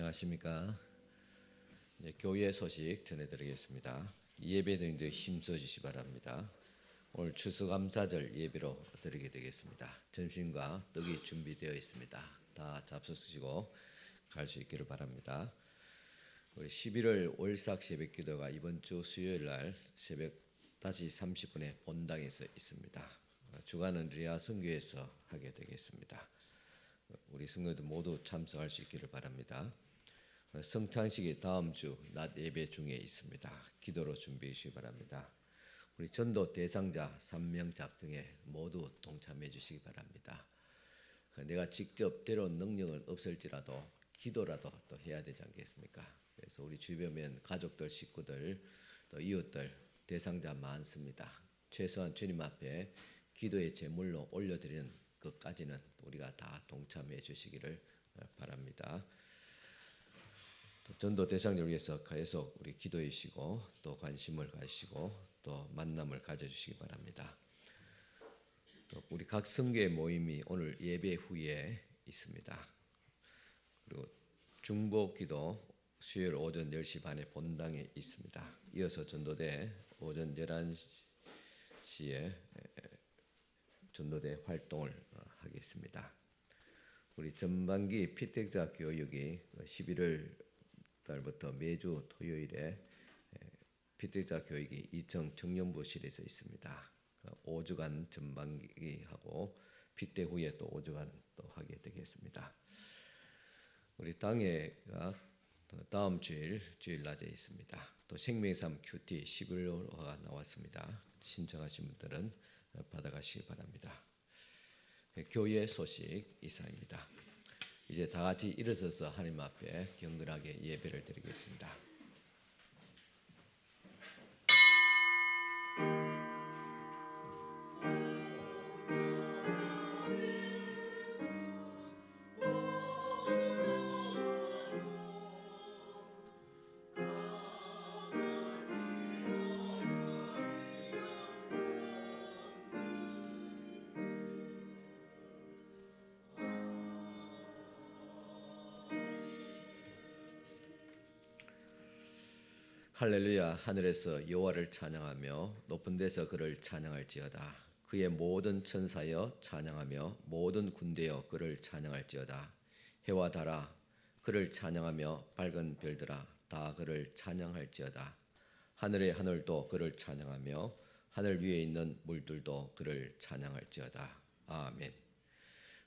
안녕하십니까. 교회 소식 전해드리겠습니다. 예배드리는데 힘써 주시기 바랍니다. 오늘 추수감사절 예배로 드리게 되겠습니다. 점심과 떡이 준비되어 있습니다. 다 잡수시고 갈 수 있기를 바랍니다. 우리 11월 월삭 새벽기도가 이번 주 수요일 날 새벽 5시 30분에 본당에서 있습니다. 주간은 리아 선교에서 하게 되겠습니다. 우리 성도들 모두 참석할 수 있기를 바랍니다. 성찬식이 다음 주 낮 예배 중에 있습니다. 기도로 준비해 주시기 바랍니다. 우리 전도 대상자 3명 작정에 모두 동참해 주시기 바랍니다. 내가 직접 때론 능력은 없을지라도 기도라도 또 해야 되지 않겠습니까? 그래서 우리 주변에 가족들, 식구들, 또 이웃들 대상자 많습니다. 최소한 주님 앞에 기도의 제물로 올려드리는 것까지는 우리가 다 동참해 주시기를 바랍니다. 또 전도 대상자를 위해서 계속 우리 기도해 주시고 또 관심을 가지시고 또 만남을 가져주시기 바랍니다. 또 우리 각 성교의 모임이 오늘 예배 후에 있습니다. 그리고 중보기도 수요일 오전 10시 반에 본당에 있습니다. 이어서 전도대 오전 11시에 전도대 활동을 하겠습니다. 우리 전반기 피택자 교육이 11월 달부터 매주 토요일에 피택자 교육이 이청 청년부실에서 있습니다. 5주간 전반기하고 피택 후에 또 5주간 또 하게 되겠습니다. 우리 당회가 다음 주일 낮에 있습니다. 또 생명삼 큐티 11호가 나왔습니다. 신청하신 분들은 받아가시기 바랍니다. 교회 소식 이상입니다. 이제 다 같이 일어서서 하나님 앞에 경건하게 예배를 드리겠습니다. 할렐루야. 하늘에서 여호와를 찬양하며 높은 데서 그를 찬양할지어다. 그의 모든 천사여 찬양하며 모든 군대여 그를 찬양할지어다. 해와 달아 그를 찬양하며 밝은 별들아 다 그를 찬양할지어다. 하늘의 하늘도 그를 찬양하며 하늘 위에 있는 물들도 그를 찬양할지어다. 아멘.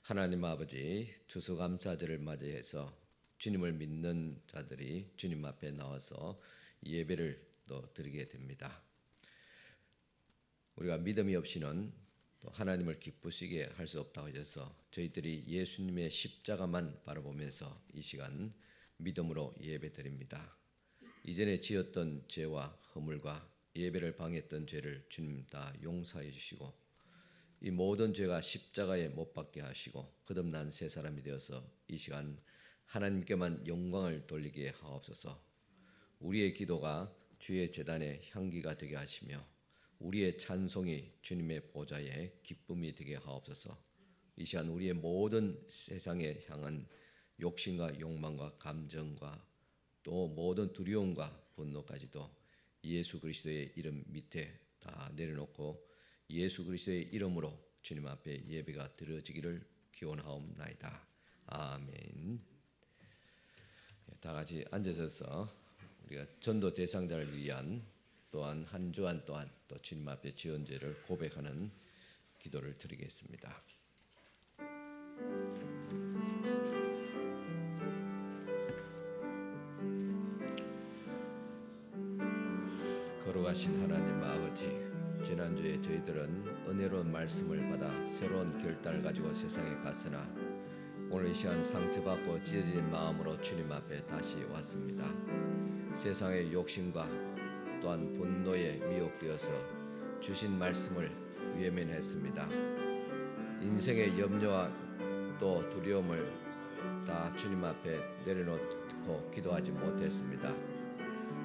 하나님 아버지, 추수감사절을 맞이해서 주님을 믿는 자들이 주님 앞에 나와서 예배를 또 드리게 됩니다. 우리가 믿음이 없이는 또 하나님을 기쁘시게 할 수 없다고 하셔서 저희들이 예수님의 십자가만 바라보면서 이 시간 믿음으로 예배 드립니다. 이전에 지었던 죄와 허물과 예배를 방해했던 죄를 주님 다 용서해 주시고 이 모든 죄가 십자가에 못 박게 하시고 거듭난 새 사람이 되어서 이 시간 하나님께만 영광을 돌리게 하옵소서. 우리의 기도가 주의 제단의 향기가 되게 하시며 우리의 찬송이 주님의 보좌에 기쁨이 되게 하옵소서. 이 시간 우리의 모든 세상에 향한 욕심과 욕망과 감정과 또 모든 두려움과 분노까지도 예수 그리스도의 이름 밑에 다 내려놓고 예수 그리스도의 이름으로 주님 앞에 예배가 드려지기를 기원하옵나이다. 아멘. 다 같이 앉으셔서 우리가 전도 대상자를 위한 또한 한 주간 또한 또 주님 앞에 지은 죄를 고백하는 기도를 드리겠습니다. 거룩하신 하나님 아버지, 지난주에 저희들은 은혜로운 말씀을 받아 새로운 결단을 가지고 세상에 갔으나 오늘 이 시간 상처받고 찢어진 마음으로 주님 앞에 다시 왔습니다. 세상의 욕심과 또한 분노에 미혹되어서 주신 말씀을 외면했습니다. 인생의 염려와 또 두려움을 다 주님 앞에 내려놓고 기도하지 못했습니다.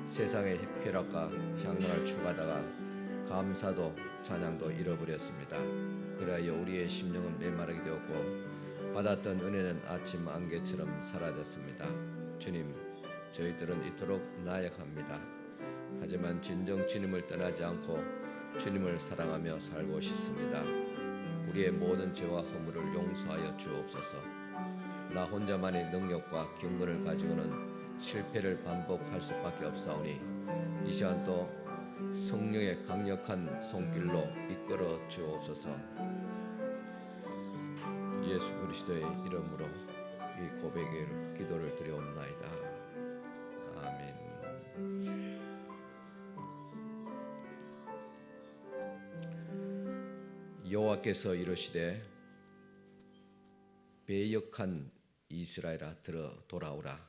세상의 쾌락과 향락을 추구하다가 감사도 찬양도 잃어버렸습니다. 그리하여 우리의 심령은 메마르게 되었고 받았던 은혜는 아침 안개처럼 사라졌습니다. 주님, 저희들은 이토록 나약합니다. 하지만 진정 주님을 떠나지 않고 주님을 사랑하며 살고 싶습니다. 우리의 모든 죄와 허물을 용서하여 주옵소서. 나 혼자만의 능력과 경건을 가지고는 실패를 반복할 수밖에 없사오니 이 시간 또 성령의 강력한 손길로 이끌어 주옵소서. 예수 그리스도의 이름으로 이 고백을 기도를 드려옵나이다. 아멘. 여호와께서 이르시되 배역한 이스라엘아 들어 돌아오라.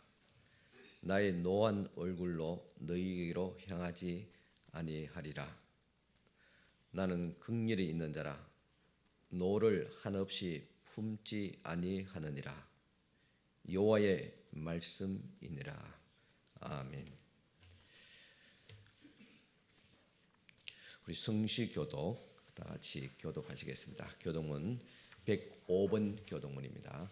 나의 노한 얼굴로 너희에게로 향하지 아니하리라. 나는 긍휼이 있는 자라 노를 한없이 품지 아니하느니라. 여호와의 말씀이니라. 아멘. 우리 성시교독 다 같이 교독하시겠습니다. 교독문 105번 교독문입니다.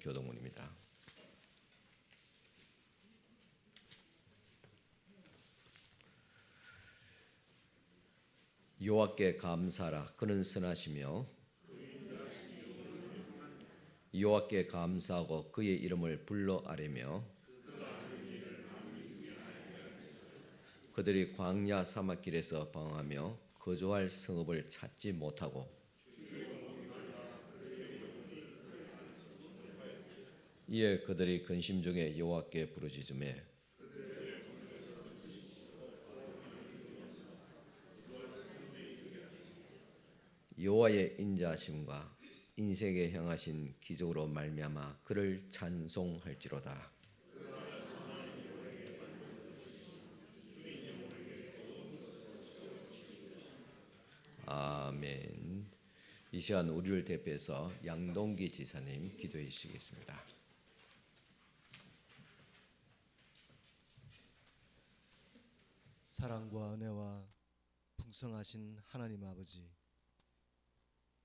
교독문입니다. 여호와께 감사하라. 그는 선하시며 여호와께 감사하고 그의 이름을 불러 아뢰며 그들이 광야 사막길에서 방황하며 거주할 성읍을 찾지 못하고 이에 그들이 근심 중에 여호와께 부르짖으매 여호와의 인자하심과 인생에 향하신 기적으로 말미암아 그를 찬송할지로다. 아멘. 이 시간 우리를 대표해서 양동기 지사님 기도해 주시겠습니다. 사랑과 은혜와 풍성하신 하나님 아버지,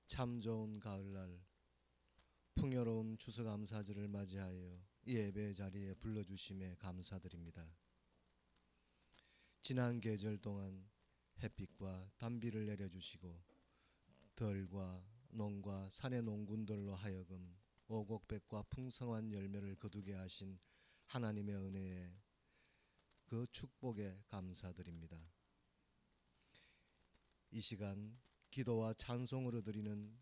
참 좋은 가을날 풍요로운 추수감사절을 맞이하여 이 예배 자리에 불러주심에 감사드립니다. 지난 계절 동안 햇빛과 단비를 내려주시고 들과 농과 산의 농군들로 하여금 오곡백과 풍성한 열매를 거두게 하신 하나님의 은혜에 그 축복에 감사드립니다. 이 시간 기도와 찬송으로 드리는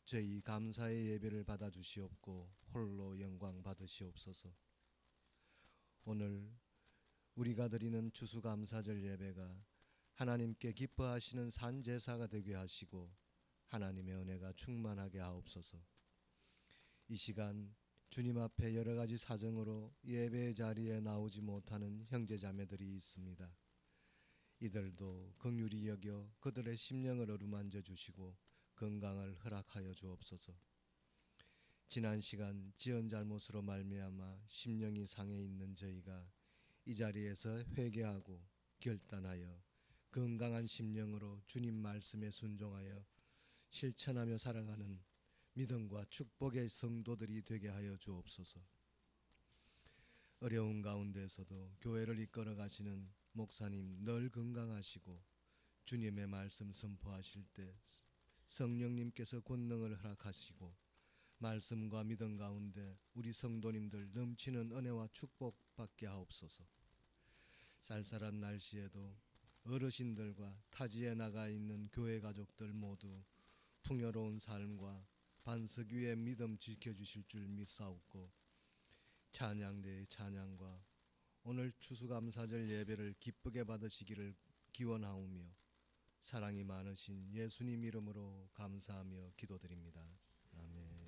저희 감사의 예배를 받아주시옵고 홀로 영광 받으시옵소서. 오늘 우리가 드리는 추수감사절 예배가 하나님께 기뻐하시는 산제사가 되게 하시고 하나님의 은혜가 충만하게 하옵소서. 이 시간 주님 앞에 여러 가지 사정으로 예배 자리에 나오지 못하는 형제자매들이 있습니다. 이들도 긍휼히 여겨 그들의 심령을 어루만져 주시고 건강을 허락하여 주옵소서. 지난 시간 지은 잘못으로 말미암아 심령이 상해 있는 저희가 이 자리에서 회개하고 결단하여 건강한 심령으로 주님 말씀에 순종하여 실천하며 살아가는 믿음과 축복의 성도들이 되게 하여 주옵소서. 어려운 가운데서도 교회를 이끌어 가시는 목사님 늘 건강하시고 주님의 말씀 선포하실 때 성령님께서 권능을 허락하시고 말씀과 믿음 가운데 우리 성도님들 넘치는 은혜와 축복 받게 하옵소서. 쌀쌀한 날씨에도 어르신들과 타지에 나가 있는 교회 가족들 모두 풍요로운 삶과 반석 위의 믿음 지켜주실 줄 믿사옵고 찬양대의 찬양과 오늘 추수감사절 예배를 기쁘게 받으시기를 기원하오며 사랑이 많으신 예수님 이름으로 감사하며 기도드립니다. 아멘.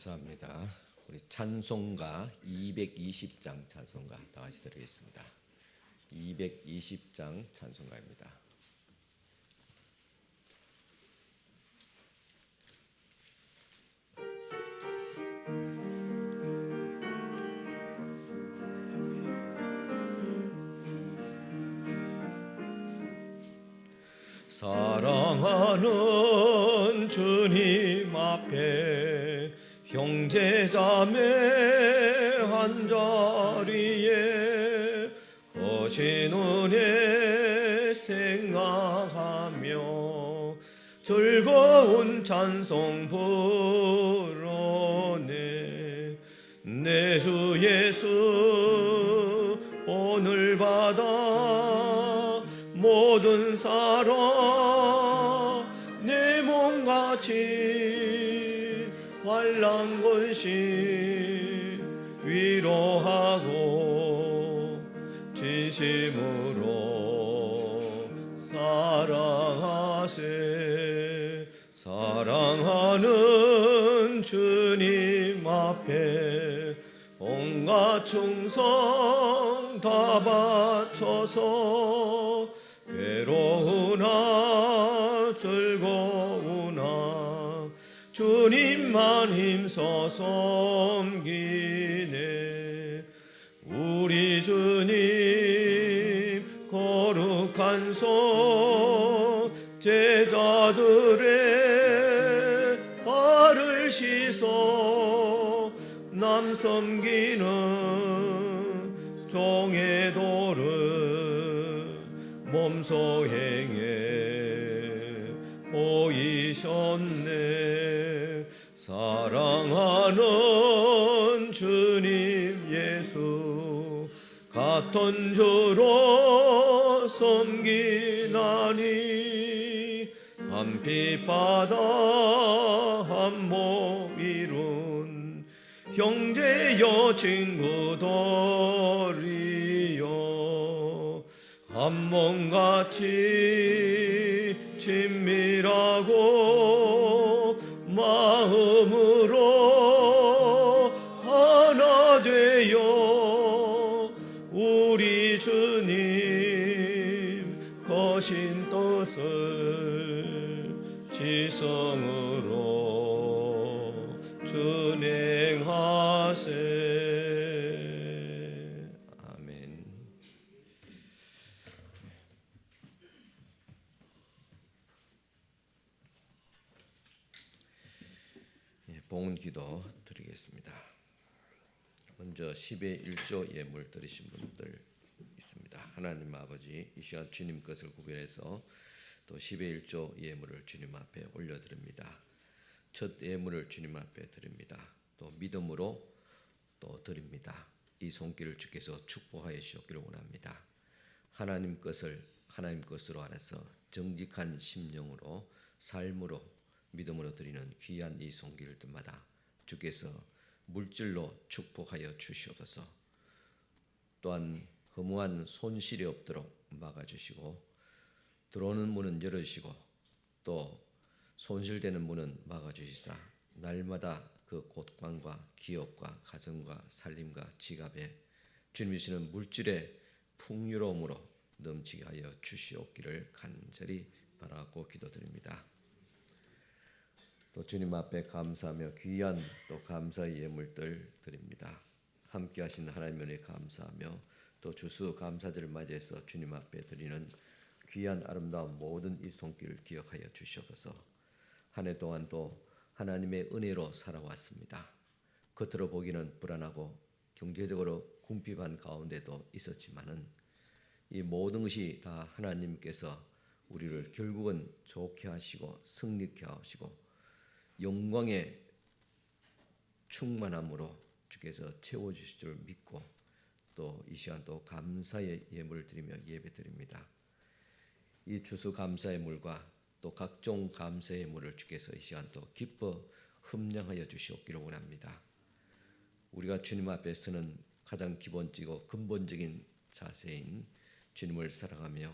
감사합니다. 우리 찬송가 220장 찬송가 다 같이 드리겠습니다. 220장 찬송가입니다. 사랑하는 주님 앞에 형제자매 한자리에 거신 은혜 생각하며 즐거운 찬송 부르네. 내 주 예수 오늘 받아 모든 사랑 내 몸같이 환난근심 위로하고 진심으로 사랑하세. 사랑하는 주님 앞에 온갖 충성 다 바쳐서 괴로우나 즐거우나 주님만 힘써 섬기네. 우리 주님 거룩한 손 제자들의 발을 씻어 남 섬기는 종의 도를 몸소 행해 보이셨네. 사랑하는 주님 예수 같은 주로 섬기나니 한 피바다 한 몸 이룬 형제여 친구들이여 한 몸같이 친밀하고 마음으로 하나 되어 우리 주님 거신 뜻을 지성으로 준행하세. 아멘. 봉헌기도 드리겠습니다. 먼저 10의 1조 예물 드리신 분들 있습니다. 하나님 아버지, 이 시간 주님 것을 구별해서 또 10의 1조 예물을 주님 앞에 올려드립니다. 첫 예물을 주님 앞에 드립니다. 또 믿음으로 또 드립니다. 이 손길을 주께서 축복하여 주시기를 원합니다. 하나님 것을 하나님 것으로 알아서 정직한 심령으로 삶으로 믿음으로 드리는 귀한 이 손길들마다 주께서 물질로 축복하여 주시옵소서. 또한 허무한 손실이 없도록 막아주시고 들어오는 문은 열어주시고 또 손실되는 문은 막아주시사 날마다 그 곳간과 기업과 가정과 살림과 지갑에 주님이 주시는 물질의 풍요로움으로 넘치게 하여 주시옵기를 간절히 바라고 기도드립니다. 또 주님 앞에 감사하며 귀한 또 감사의 예물들 드립니다. 함께 하신 하나님 은혜 감사하며 또 주수 감사절을 맞이해서 주님 앞에 드리는 귀한 아름다운 모든 이 손길을 기억하여 주시옵소서. 한 해 동안 또 하나님의 은혜로 살아왔습니다. 겉으로 보기는 불안하고 경제적으로 궁핍한 가운데도 있었지만은 이 모든 것이 다 하나님께서 우리를 결국은 좋게 하시고 승리케 하시고 영광의 충만함으로 주께서 채워주실 줄 믿고 또 이 시간 또 감사의 예물을 드리며 예배드립니다. 이 주수 감사의 물과 또 각종 감사의 물을 주께서 이 시간 또 기뻐 흠량하여 주시옵기를 원합니다. 우리가 주님 앞에 서는 가장 기본적이고 근본적인 자세인 주님을 사랑하며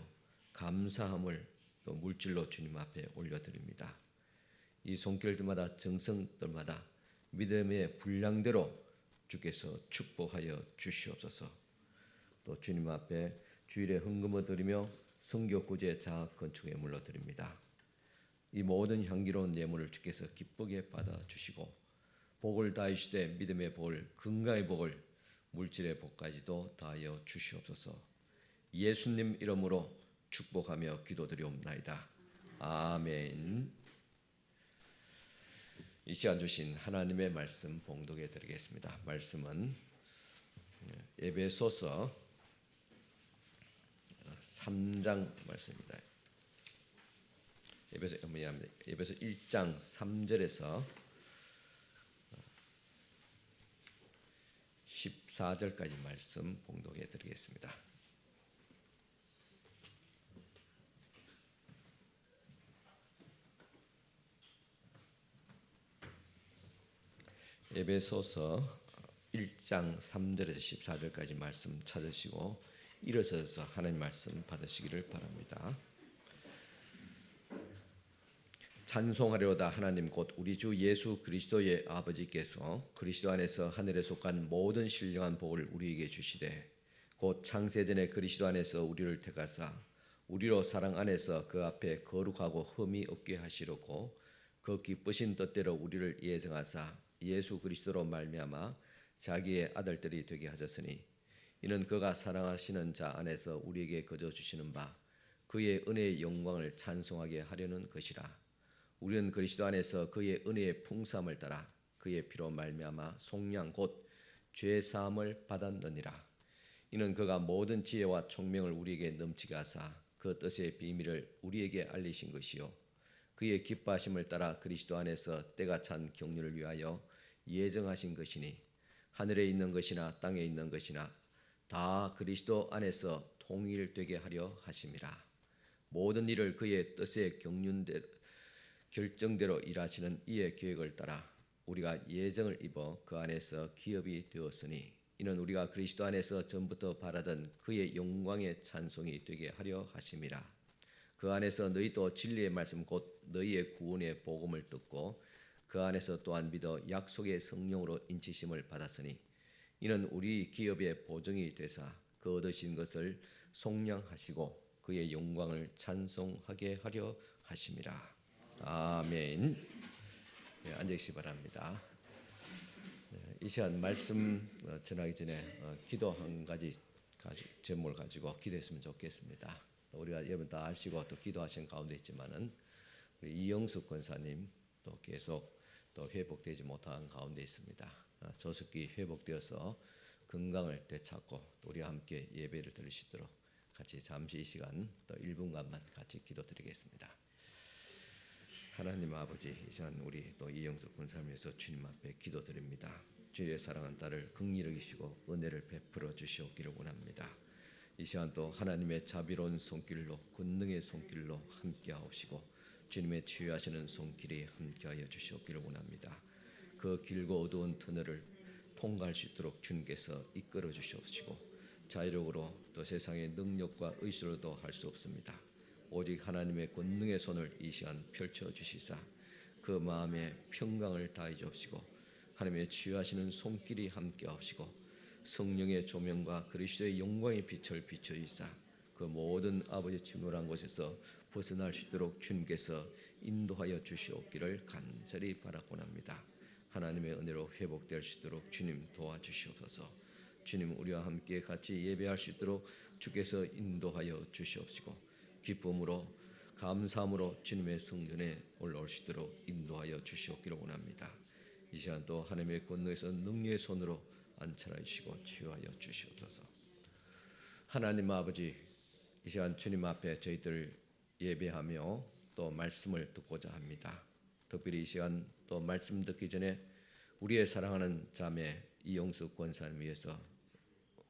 감사함을 또 물질로 주님 앞에 올려드립니다. 이 손길들마다 정성들마다 믿음의 분량대로 주께서 축복하여 주시옵소서. 또 주님 앞에 주일에 헌금을 드리며 성교 구제 자학 건축에 물러드립니다. 이 모든 향기로운 예물을 주께서 기쁘게 받아 주시고 복을 다하시되 믿음의 복을, 건강의 복을, 물질의 복까지도 다하여 주시옵소서. 예수님 이름으로 축복하며 기도드리옵나이다. 아멘. 이 시간 주신 하나님의 말씀 봉독해 드리겠습니다. 말씀은 에베소서 3장 말씀입니다. 에베소 1장 3절에서 14절까지 말씀 봉독해 드리겠습니다. 에베소서 1장 3절에서 14절까지 말씀 찾으시고 일어서서 하나님 말씀 받으시기를 바랍니다. 찬송하려다 하나님 곧 우리 주 예수 그리스도의 아버지께서 그리스도 안에서 하늘에 속한 모든 신령한 복을 우리에게 주시되 곧 창세전에 그리스도 안에서 우리를 택하사 우리로 사랑 안에서 그 앞에 거룩하고 흠이 없게 하시려고 그 기쁘신 뜻대로 우리를 예정하사 예수 그리스도로 말미암아 자기의 아들들이 되게 하셨으니 이는 그가 사랑하시는 자 안에서 우리에게 거저 주시는 바 그의 은혜의 영광을 찬송하게 하려는 것이라. 우리는 그리스도 안에서 그의 은혜의 풍성함을 따라 그의 피로 말미암아 속량 곧 죄 사함을 받았느니라. 이는 그가 모든 지혜와 총명을 우리에게 넘치게 하사 그 뜻의 비밀을 우리에게 알리신 것이요 그의 기뻐하심을 따라 그리스도 안에서 때가 찬 경륜을 위하여 예정하신 것이니 하늘에 있는 것이나 땅에 있는 것이나 다 그리스도 안에서 통일되게 하려 하심이라. 모든 일을 그의 뜻의 결정대로 일하시는 이의 계획을 따라 우리가 예정을 입어 그 안에서 기업이 되었으니 이는 우리가 그리스도 안에서 전부터 바라던 그의 영광의 찬송이 되게 하려 하심이라. 그 안에서 너희도 진리의 말씀 곧 너희의 구원의 복음을 듣고 그 안에서 또한 믿어 약속의 성령으로 인치심을 받았으니 이는 우리 기업의 보증이 되사 그 얻으신 것을 속량하시고 그의 영광을 찬송하게 하려 하심이라. 아멘. 네, 앉으시기 바랍니다. 이 시간 말씀 전하기 전에 기도 한 가지 제목을 가지고 기도했으면 좋겠습니다. 우리가 여러분 다 아시고 또 기도하신 가운데 있지만은 우리 이영숙 권사님 또 계속 또 회복되지 못한 가운데 있습니다. 조속히 회복되어서 건강을 되찾고 우리와 함께 예배를 드릴 수 있도록 같이 잠시 이 시간 또 1분간만 같이 기도드리겠습니다. 하나님 아버지, 이 시간 우리 또 이영숙 권사님 위해서 주님 앞에 기도드립니다. 주의 사랑한 딸을 긍휼히 여기시고 은혜를 베풀어 주시옵기를 원합니다. 이 시간 또 하나님의 자비로운 손길로 권능의 손길로 함께하시고 주님의 치유하시는 손길이 함께하여 주시옵기를 원합니다. 그 길고 어두운 터널을 통과할 수 있도록 주님께서 이끌어 주시옵시고 자유력으로 또 세상의 능력과 의지로도 할 수 없습니다. 오직 하나님의 권능의 손을 이 시간 펼쳐 주시사 그 마음에 평강을 다해 주옵시고 하나님의 치유하시는 손길이 함께하시고 성령의 조명과 그리스도의 영광의 빛을 비춰주사 그 모든 아버지 침노란 곳에서 벗어날 수 있도록 주님께서 인도하여 주시옵기를 간절히 바라곤합니다. 하나님의 은혜로 회복될 수 있도록 주님 도와주시옵소서. 주님 우리와 함께 같이 예배할 수 있도록 주께서 인도하여 주시옵시고 기쁨으로 감사함으로 주님의 성전에 올라올 수 있도록 인도하여 주시옵기를 원합니다. 이 시간 또 하나님의 권능에서 능력의 손으로 안찰하여 주시고 치유하여 주시옵소서. 하나님 아버지, 이 시간 주님 앞에 저희들 예배하며 또 말씀을 듣고자 합니다. 특별히 이 시간 또 말씀 듣기 전에 우리의 사랑하는 자매 이영숙 권사님 위해서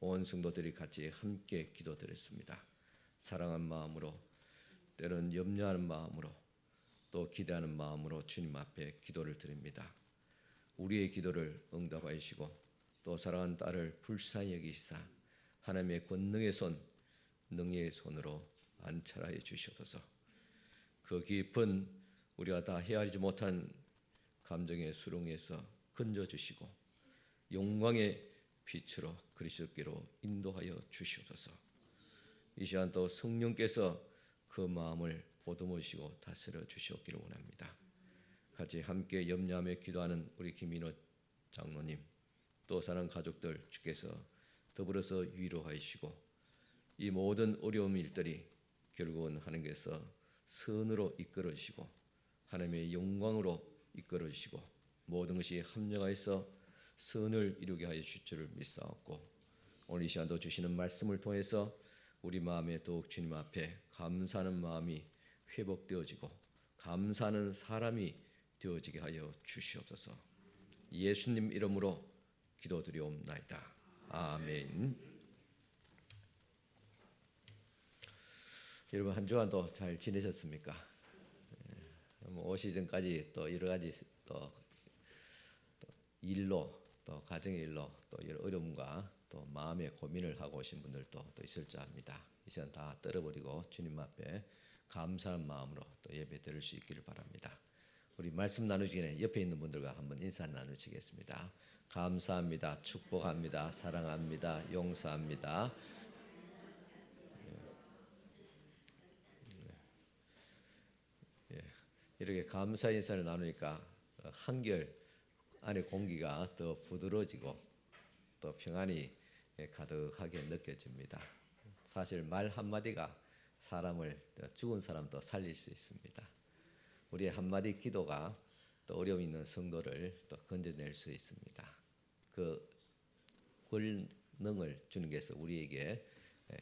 온 성도들이 같이 함께 기도드렸습니다. 사랑한 마음으로 때로는 염려하는 마음으로 또 기대하는 마음으로 주님 앞에 기도를 드립니다. 우리의 기도를 응답하여 주시고 또 사랑하는 딸을 불쌍히 여기시사 하나님의 권능의 손, 능력의 손으로 안찰하여 주시옵소서. 그 깊은 우리가 다 헤아리지 못한 감정의 수렁에서 건져 주시고 영광의 빛으로 그리스도께로 인도하여 주시옵소서. 이 시간 또 성령께서 그 마음을 보듬으시고 다스려 주시옵기를 원합니다. 같이 함께 염려하며 기도하는 우리 김인호 장로님, 또 사랑하는 가족들 주께서 더불어서 위로하시고 이 모든 어려움 일들이 결국은 하나님께서 선으로 이끌어 주시고 하나님의 영광으로 이끌어 주시고 모든 것이 합력하여서 선을 이루게 하여 주실 줄을 믿사옵고, 오늘 이 시간도 주시는 말씀을 통해서 우리 마음에 더욱 주님 앞에 감사하는 마음이 회복되어지고 감사하는 사람이 되어지게 하여 주시옵소서. 예수님 이름으로 기도드리옵나이다. 아멘. 여러분 한 주간도 잘 지내셨습니까? 올 시즌까지 또 여러 가지 또 일로 또 가정의 일로 또 여러 어려움과 또 마음의 고민을 하고 오신 분들도 또 있을 줄 압니다. 이 시간 다 떨어버리고 주님 앞에 감사한 마음으로 또 예배 드릴 수 있기를 바랍니다. 우리 말씀 나누기 전에 옆에 있는 분들과 한번 인사 나누시겠습니다. 감사합니다. 축복합니다. 사랑합니다. 용서합니다. 이렇게 감사 인사를 나누니까 한결 안에 공기가 더 부드러워지고 또 평안이 가득하게 느껴집니다. 사실 말 한마디가 사람을, 죽은 사람도 살릴 수 있습니다. 우리의 한마디 기도가 또 어려움 있는 성도를 또 건져낼 수 있습니다. 그 권능을 주님께서 우리에게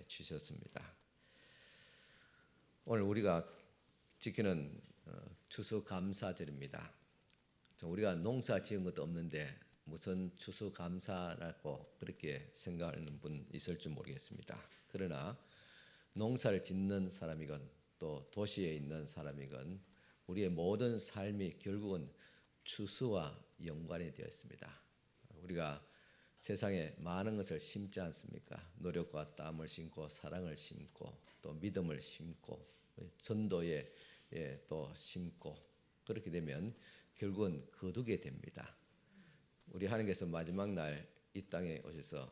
주셨습니다. 오늘 우리가 지키는 추수감사절입니다. 우리가 농사 지은 것도 없는데 무슨 추수감사라고 그렇게 생각하는 분 있을지 모르겠습니다. 그러나 농사를 짓는 사람이건 또 도시에 있는 사람이건 우리의 모든 삶이 결국은 추수와 연관이 되어 있습니다. 우리가 세상에 많은 것을 심지 않습니까? 노력과 땀을 심고 사랑을 심고 또 믿음을 심고 전도에 또 심고, 그렇게 되면 결국은 거두게 됩니다. 우리 하나님께서 마지막 날 이 땅에 오셔서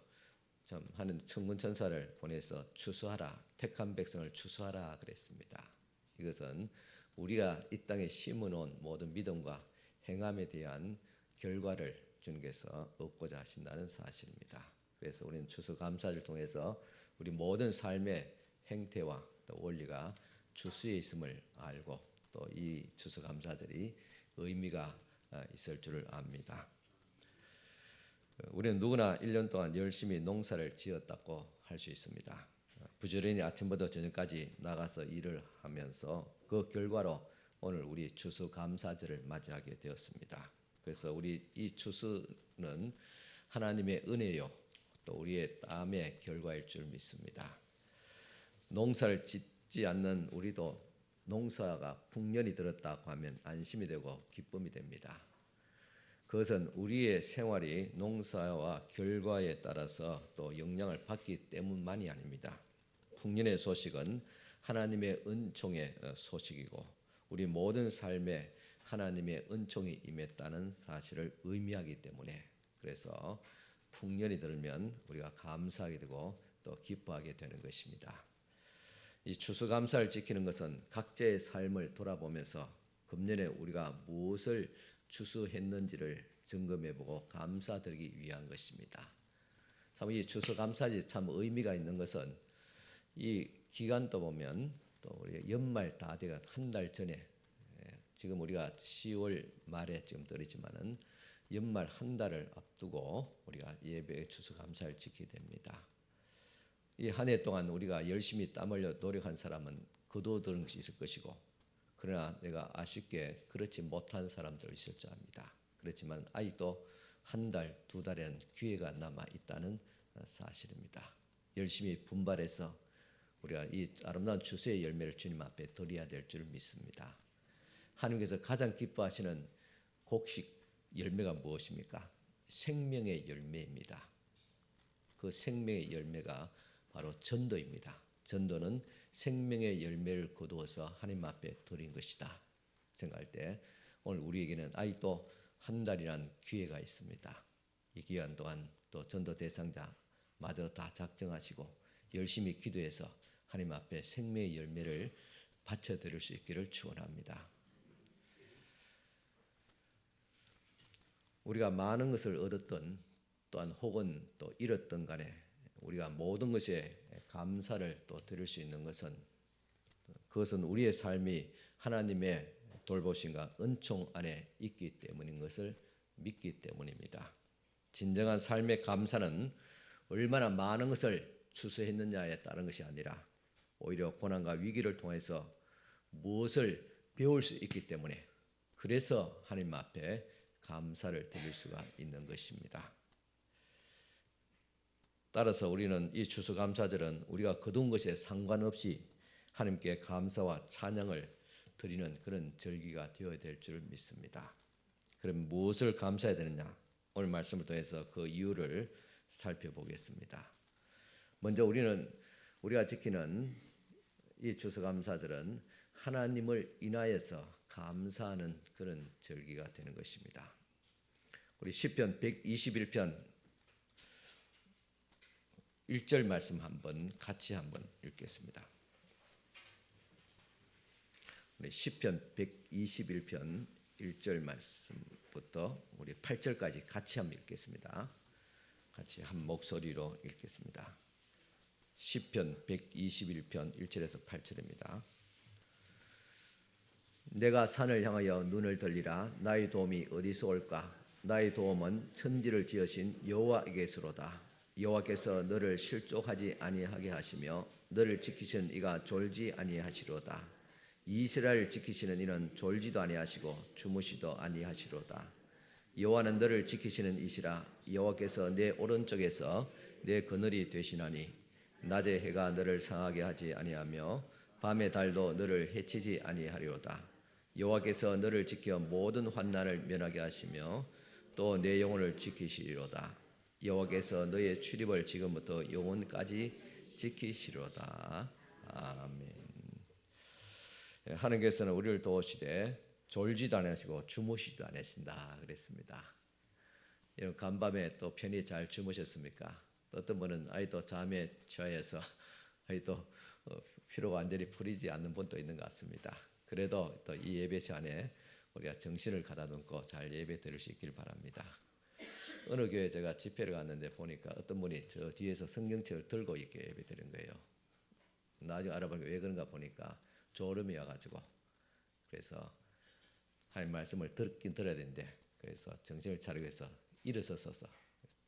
참 하는 천군 천사를 보내서 추수하라, 택한 백성을 추수하라 그랬습니다. 이것은 우리가 이 땅에 심어놓은 모든 믿음과 행함에 대한 결과를 주님께서 얻고자 하신다는 사실입니다. 그래서 우리는 추수감사를 통해서 우리 모든 삶의 행태와 또 원리가 추수에 있음을 알고 또 이 추수감사절이 의미가 있을 줄을 압니다. 우리는 누구나 1년 동안 열심히 농사를 지었다고 할 수 있습니다. 부지런히 아침부터 저녁까지 나가서 일을 하면서 그 결과로 오늘 우리 추수감사절을 맞이하게 되었습니다. 그래서 우리 이 추수는 하나님의 은혜요 또 우리의 땀의 결과일 줄 믿습니다. 농사를 짓지 않는 우리도 농사가 풍년이 들었다고 하면 안심이 되고 기쁨이 됩니다. 그것은 우리의 생활이 농사와 결과에 따라서 또 영향을 받기 때문만이 아닙니다. 풍년의 소식은 하나님의 은총의 소식이고 우리 모든 삶에 하나님의 은총이 임했다는 사실을 의미하기 때문에, 그래서 풍년이 들면 우리가 감사하게 되고 또 기뻐하게 되는 것입니다. 이 추수감사를 지키는 것은 각자의 삶을 돌아보면서 금년에 우리가 무엇을 추수했는지를 점검해보고 감사드리기 위한 것입니다. 참 이 추수감사절이 참 의미가 있는 것은 이 기간도 보면 또 우리 연말 다 돼가 한 달 전에, 지금 우리가 10월 말에 지금 들이지만은 연말 한 달을 앞두고 우리가 예배 추수감사를 지키게 됩니다. 이 한 해 동안 우리가 열심히 땀 흘려 노력한 사람은 거둬들은 것이 있을 것이고, 그러나 내가 아쉽게 그렇지 못한 사람들 있을 줄 압니다. 그렇지만 아직도 한 달, 두 달에는 기회가 남아 있다는 사실입니다. 열심히 분발해서 우리가 이 아름다운 추수의 열매를 주님 앞에 드려야 될 줄 믿습니다. 하나님께서 가장 기뻐하시는 곡식 열매가 무엇입니까? 생명의 열매입니다. 그 생명의 열매가 바로 전도입니다. 전도는 생명의 열매를 거두어서 하나님 앞에 드린 것이다 생각할 때 오늘 우리에게는 아직도 한 달이란 기회가 있습니다. 이 기간 동안 또 전도 대상자 마저 다 작정하시고 열심히 기도해서 하나님 앞에 생명의 열매를 바쳐 드릴 수 있기를 축원합니다. 우리가 많은 것을 얻었던 또한 혹은 또 잃었던 간에 우리가 모든 것에 감사를 또 드릴 수 있는 것은 그것은 우리의 삶이 하나님의 돌보심과 은총 안에 있기 때문인 것을 믿기 때문입니다. 진정한 삶의 감사는 얼마나 많은 것을 추수했느냐에 따른 것이 아니라 오히려 고난과 위기를 통해서 무엇을 배울 수 있기 때문에 그래서 하나님 앞에 감사를 드릴 수가 있는 것입니다. 따라서 우리는 이 추수감사절은 우리가 거둔 것에 상관없이 하나님께 감사와 찬양을 드리는 그런 절기가 되어야 될 줄 믿습니다. 그럼 무엇을 감사해야 되느냐? 오늘 말씀을 통해서 그 이유를 살펴보겠습니다. 먼저 우리가 지키는 이 추수감사절은 하나님을 인하여서 감사하는 그런 절기가 되는 것입니다. 우리 시편 121편 1절 말씀 같이 한번 읽겠습니다. 우리 시편 121편 1절 말씀부터 우리 8절까지 같이 한번 읽겠습니다. 같이 한 목소리로 읽겠습니다. 시편 121편 1절에서 8절입니다. 내가 산을 향하여 눈을 돌리라. 나의 도움이 어디서 올까? 나의 도움은 천지를 지으신 여호와에게서로다. 여호와께서 너를 실족하지 아니하게 하시며 너를 지키시는 이가 졸지 아니하시로다. 이스라엘 지키시는 이는 졸지도 아니하시고 주무시도 아니하시로다. 여호와는 너를 지키시는 이시라. 여호와께서 내 오른쪽에서 내 그늘이 되시나니 낮에 해가 너를 상하게 하지 아니하며 밤의 달도 너를 해치지 아니하리로다. 여호와께서 너를 지켜 모든 환난을 면하게 하시며 또 내 영혼을 지키시리로다. 여호와께서 너의 출입을 지금부터 영원까지 지키시리로다. 아멘. 하나님께서는 우리를 도우시되 졸지도 않으시고 주무시지도 않으신다 그랬습니다. 여러분 간밤에 또 편히 잘 주무셨습니까? 어떤 분은 또 잠에 취해서 또 피로가 완전히 풀리지 않는 분도 있는 것 같습니다. 그래도 또 이 예배 시간에 우리가 정신을 가다듬고 잘 예배 드릴 수 있길 바랍니다. 어느 교회 제가 집회를 갔는데 보니까 어떤 분이 저 뒤에서 성경책을 들고 이렇게 예배 드린 거예요. 나중에 알아보니까 왜 그런가 보니까 졸음이 와가지고 그래서 하나님 말씀을 듣긴 들어야 되는데 그래서 정신을 차리기 위해서 일어서서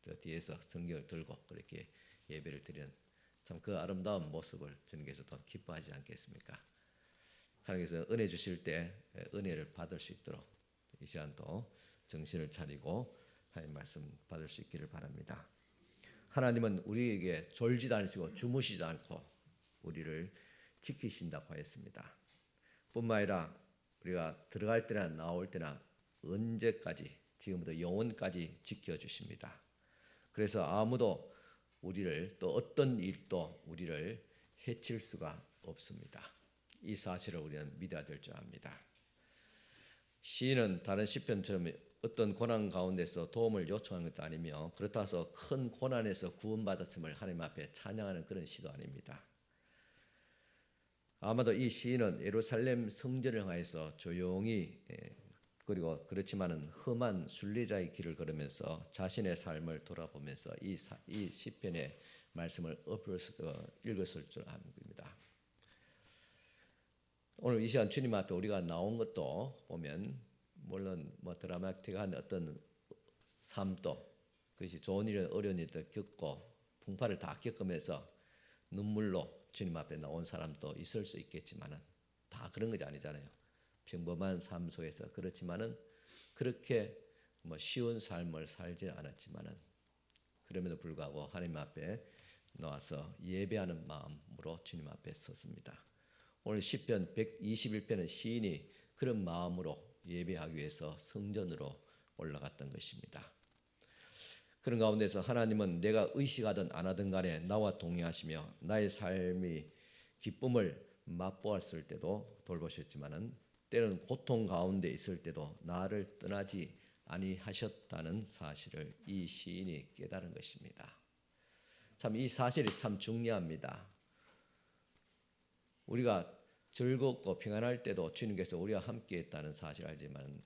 저 뒤에서 성경을 들고 그렇게 예배를 드리는 참 그 아름다운 모습을 주님께서 더 기뻐하지 않겠습니까? 하나님께서 은혜 주실 때 은혜를 받을 수 있도록 이 시간도 정신을 차리고 하나님 말씀 받을 수 있기를 바랍니다. 하나님은 우리에게 졸지도 않으시고 주무시지도 않고 우리를 지키신다고 하였습니다. 뿐만 아니라 우리가 들어갈 때나 나올 때나 언제까지 지금부터 영원까지 지켜주십니다. 그래서 아무도 우리를 또 어떤 일도 우리를 해칠 수가 없습니다. 이 사실을 우리는 믿어야 될 줄 압니다. 시인은 다른 시편처럼 어떤 고난 가운데서 도움을 요청하는 것도 아니며 그렇다고 해서 큰 고난에서 구원받았음을 하나님 앞에 찬양하는 그런 시도 아닙니다. 아마도 이 시인은 예루살렘 성전을 향해서 조용히 그리고 그렇지만은 험한 순례자의 길을 걸으면서 자신의 삶을 돌아보면서 이 시편의 말씀을 읽었을 줄 압니다. 오늘 이 시간 주님 앞에 우리가 나온 것도 보면 물론 드라마틱한 어떤 삶도 그것이 좋은 일은 어려운 일도 겪고 풍파를 다 겪으면서 눈물로 주님 앞에 나온 사람도 있을 수 있겠지만은 다 그런 것이 아니잖아요. 평범한 삶 속에서 그렇지만은 그렇게 쉬운 삶을 살지 않았지만은 그럼에도 불구하고 하나님 앞에 나와서 예배하는 마음으로 주님 앞에 섰습니다. 오늘 시편 121편은 시인이 그런 마음으로 예배하기 위해서 성전으로 올라갔던 것입니다. 그런 가운데서 하나님은 내가 의식하든 안 하든 간에 나와 동행하시며 나의 삶이 기쁨을 맛보았을 때도 돌보셨지만은 때로는 고통 가운데 있을 때도 나를 떠나지 아니하셨다는 사실을 이 시인이 깨달은 것입니다. 참 이 사실이 참 중요합니다. 우리가 즐겁고 평안할 때도 주님께서 우리와 함께 했다는 사실을 알지만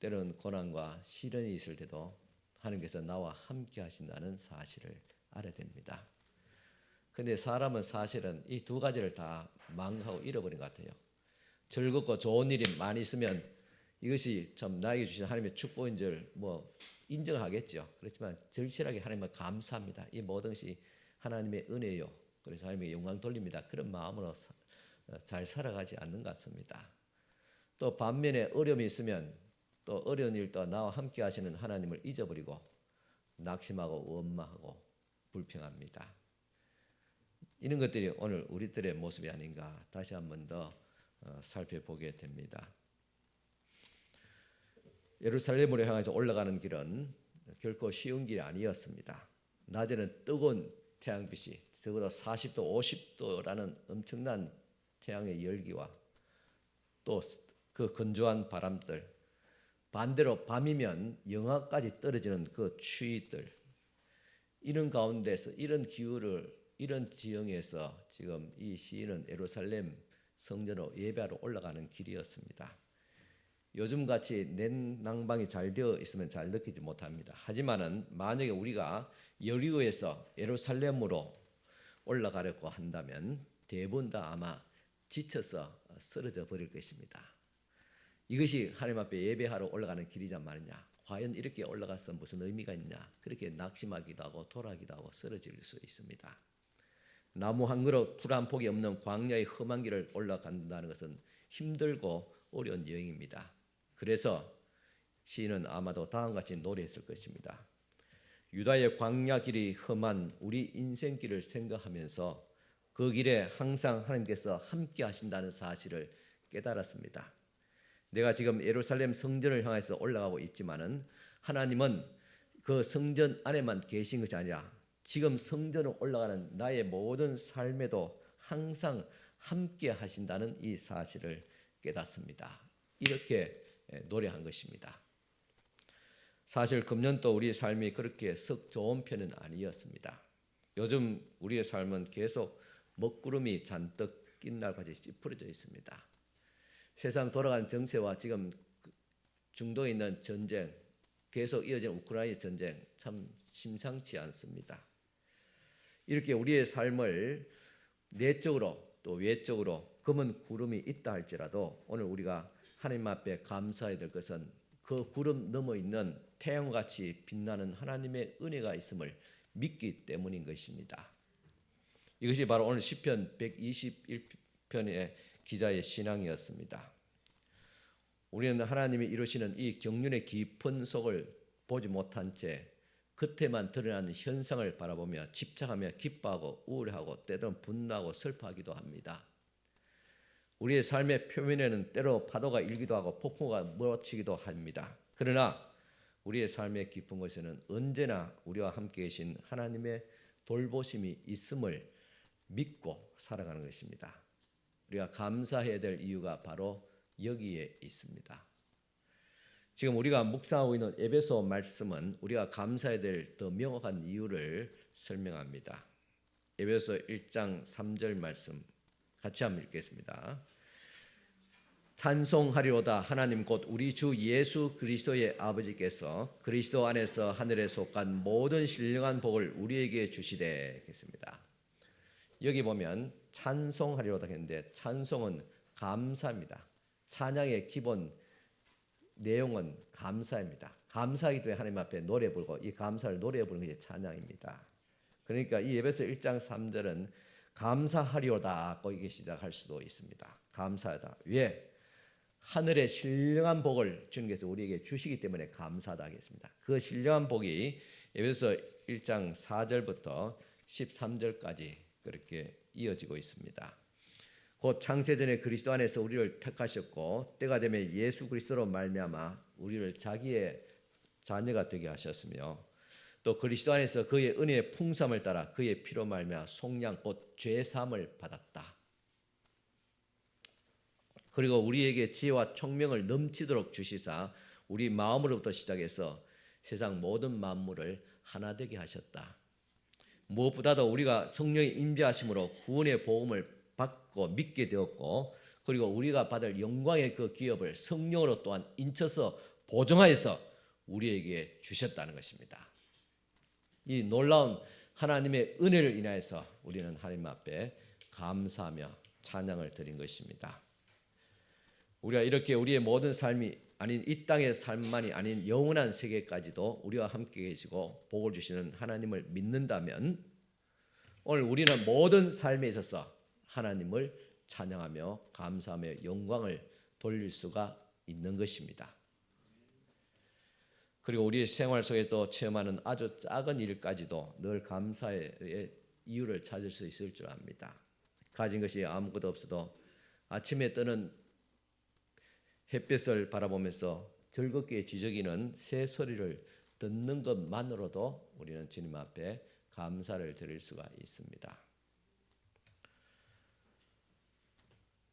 때로는 고난과 시련이 있을 때도 하나님께서 나와 함께 하신다는 사실을 알아야 됩니다. 그런데 사람은 사실은 이 두 가지를 다 망하고 잃어버린 것 같아요. 즐겁고 좋은 일이 많이 있으면 이것이 참 나에게 주신 하나님의 축복인 줄 인정하겠죠. 그렇지만 절실하게 하나님을 감사합니다. 이 모든 것이 하나님의 은혜요. 그래서 하나님께 영광 돌립니다. 그런 마음으로 잘 살아가지 않는 것 같습니다. 또 반면에 어려움이 있으면 또 어려운 일도 나와 함께 하시는 하나님을 잊어버리고 낙심하고 원망하고 불평합니다. 이런 것들이 오늘 우리들의 모습이 아닌가 다시 한 번 더 살펴보게 됩니다. 예루살렘으로 향해서 올라가는 길은 결코 쉬운 길이 아니었습니다. 낮에는 뜨거운 태양빛이 적어도 40도, 50도라는 엄청난 태양의 열기와 또 그 건조한 바람들, 반대로 밤이면 영하까지 떨어지는 그 추위들, 이런 가운데서 이런 기후를 이런 지형에서 지금 이 시인은 예루살렘 성전으로 예배하러 올라가는 길이었습니다. 요즘같이 냉난방이 잘 되어 있으면 잘 느끼지 못합니다. 하지만은 만약에 우리가 여리고에서 예루살렘으로 올라가려고 한다면 대부분 다 아마 지쳐서 쓰러져 버릴 것입니다. 이것이 하나님 앞에 예배하러 올라가는 길이란 말이냐? 과연 이렇게 올라가서 무슨 의미가 있냐? 그렇게 낙심하기도 하고 돌아가기도 하고 쓰러질 수 있습니다. 나무 한 그루 풀 한 폭이 없는 광야의 험한 길을 올라간다는 것은 힘들고 어려운 여행입니다. 그래서 시인은 아마도 다음과 같이 노래했을 것입니다. 유다의 광야 길이 험한 우리 인생길을 생각하면서 그 길에 항상 하나님께서 함께 하신다는 사실을 깨달았습니다. 내가 지금 예루살렘 성전을 향해서 올라가고 있지만은 하나님은 그 성전 안에만 계신 것이 아니라 지금 성전으로 올라가는 나의 모든 삶에도 항상 함께 하신다는 이 사실을 깨닫습니다. 이렇게 노래한 것입니다. 사실 금년도 우리의 삶이 그렇게 썩 좋은 편은 아니었습니다. 요즘 우리의 삶은 계속 먹구름이 잔뜩 낀 날까지 찌푸려져 있습니다. 세상 돌아가는 정세와 지금 중동에 있는 전쟁, 계속 이어진 우크라이나 전쟁 참 심상치 않습니다. 이렇게 우리의 삶을 내적으로 또 외적으로 검은 구름이 있다 할지라도 오늘 우리가 하나님 앞에 감사해야 될 것은 그 구름 넘어 있는 태양같이 빛나는 하나님의 은혜가 있음을 믿기 때문인 것입니다. 이것이 바로 오늘 시편 121편의 기자의 신앙이었습니다. 우리는 하나님이 이루시는 이 경륜의 깊은 속을 보지 못한 채 겉에만 드러나는 현상을 바라보며 집착하며 기뻐하고 우울해하고 때로는 분노하고 슬퍼하기도 합니다. 우리의 삶의 표면에는 때로 파도가 일기도 하고 폭풍우가 몰아치기도 합니다. 그러나 우리의 삶의 깊은 곳에는 언제나 우리와 함께 계신 하나님의 돌보심이 있음을 믿고 살아가는 것입니다. 우리가 감사해야 될 이유가 바로 여기에 있습니다. 지금 우리가 묵상하고 있는 에베소 말씀은 우리가 감사해야 될 더 명확한 이유를 설명합니다. 에베소 1장 3절 말씀 같이 한번 읽겠습니다. 찬송하리로다 하나님 곧 우리 주 예수 그리스도의 아버지께서 그리스도 안에서 하늘에 속한 모든 신령한 복을 우리에게 주시되 겠습니다. 여기 보면 찬송하리로다 했는데 찬송은 감사입니다. 찬양의 기본 내용은 감사입니다. 감사하기 때문에 하나님 앞에 노래 부르고 이 감사를 노래 부르는 것이 찬양입니다. 그러니까 이 에베소 1장 3절은 감사하리로다고 이게 시작할 수도 있습니다. 감사하다. 왜? 하늘의 신령한 복을 주님께서 우리에게 주시기 때문에 감사하다 하겠습니다. 그 신령한 복이 에베소 1장 4절부터 13절까지 그렇게 이어지고 있습니다. 곧 창세전에 그리스도 안에서 우리를 택하셨고 때가 되면 예수 그리스도로 말미암아 우리를 자기의 자녀가 되게 하셨으며 또 그리스도 안에서 그의 은혜의 풍성함을 따라 그의 피로 말미암아 속량 곧 죄사함을 받았다. 그리고 우리에게 지혜와 총명을 넘치도록 주시사 우리 마음으로부터 시작해서 세상 모든 만물을 하나 되게 하셨다. 무엇보다도 우리가 성령의 임재하심으로 구원의 복음을 받고 믿게 되었고, 그리고 우리가 받을 영광의 그 기업을 성령으로 또한 인쳐서 보증하여서 우리에게 주셨다는 것입니다. 이 놀라운 하나님의 은혜를 인하여서 우리는 하나님 앞에 감사하며 찬양을 드린 것입니다. 우리가 이렇게 우리의 모든 삶이 아닌 이 땅의 삶만이 아닌 영원한 세계까지도 우리와 함께 계시고 복을 주시는 하나님을 믿는다면, 오늘 우리는 모든 삶에 있어서 하나님을 찬양하며 감사하며 영광을 돌릴 수가 있는 것입니다. 그리고 우리의 생활 속에서 체험하는 아주 작은 일까지도 늘 감사의 이유를 찾을 수 있을 줄 압니다. 가진 것이 아무것도 없어도 아침에 뜨는 햇빛을 바라보면서 즐겁게 지저귀는 새 소리를 듣는 것만으로도 우리는 주님 앞에 감사를 드릴 수가 있습니다.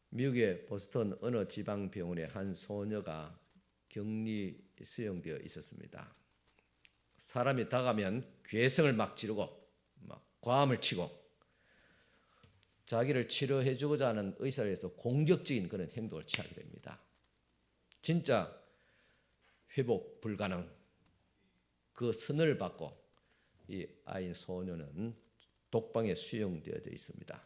미국의 보스턴 어느 지방병원에 한 소녀가 격리 수용되어 있었습니다. 사람이 다가면 괴성을 막 지르고 막 과음을 치고 자기를 치료해 주고자 하는 의사를 해서 공격적인 그런 행동을 취하게 됩니다. 진짜 회복 불가능, 그 선을 받고 이 아이 소녀는 독방에 수용되어져 있습니다.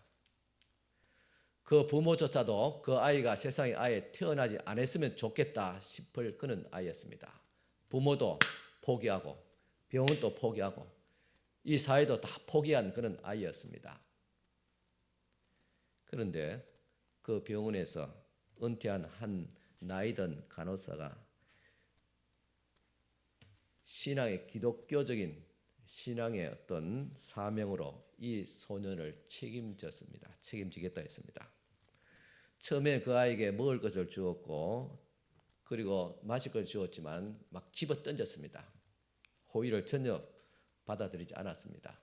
그 부모조차도 그 아이가 세상에 아예 태어나지 않았으면 좋겠다 싶을 그런 아이였습니다. 부모도 포기하고 병원도 포기하고 이 사회도 다 포기한 그런 아이였습니다. 그런데 그 병원에서 은퇴한 한 나이든 간호사가 신앙의 기독교적인 신앙의 어떤 사명으로 이 소년을 책임지겠다 했습니다. 처음에 그 아이에게 먹을 것을 주었고 그리고 마실 것을 주었지만 막 집어 던졌습니다. 호의를 전혀 받아들이지 않았습니다.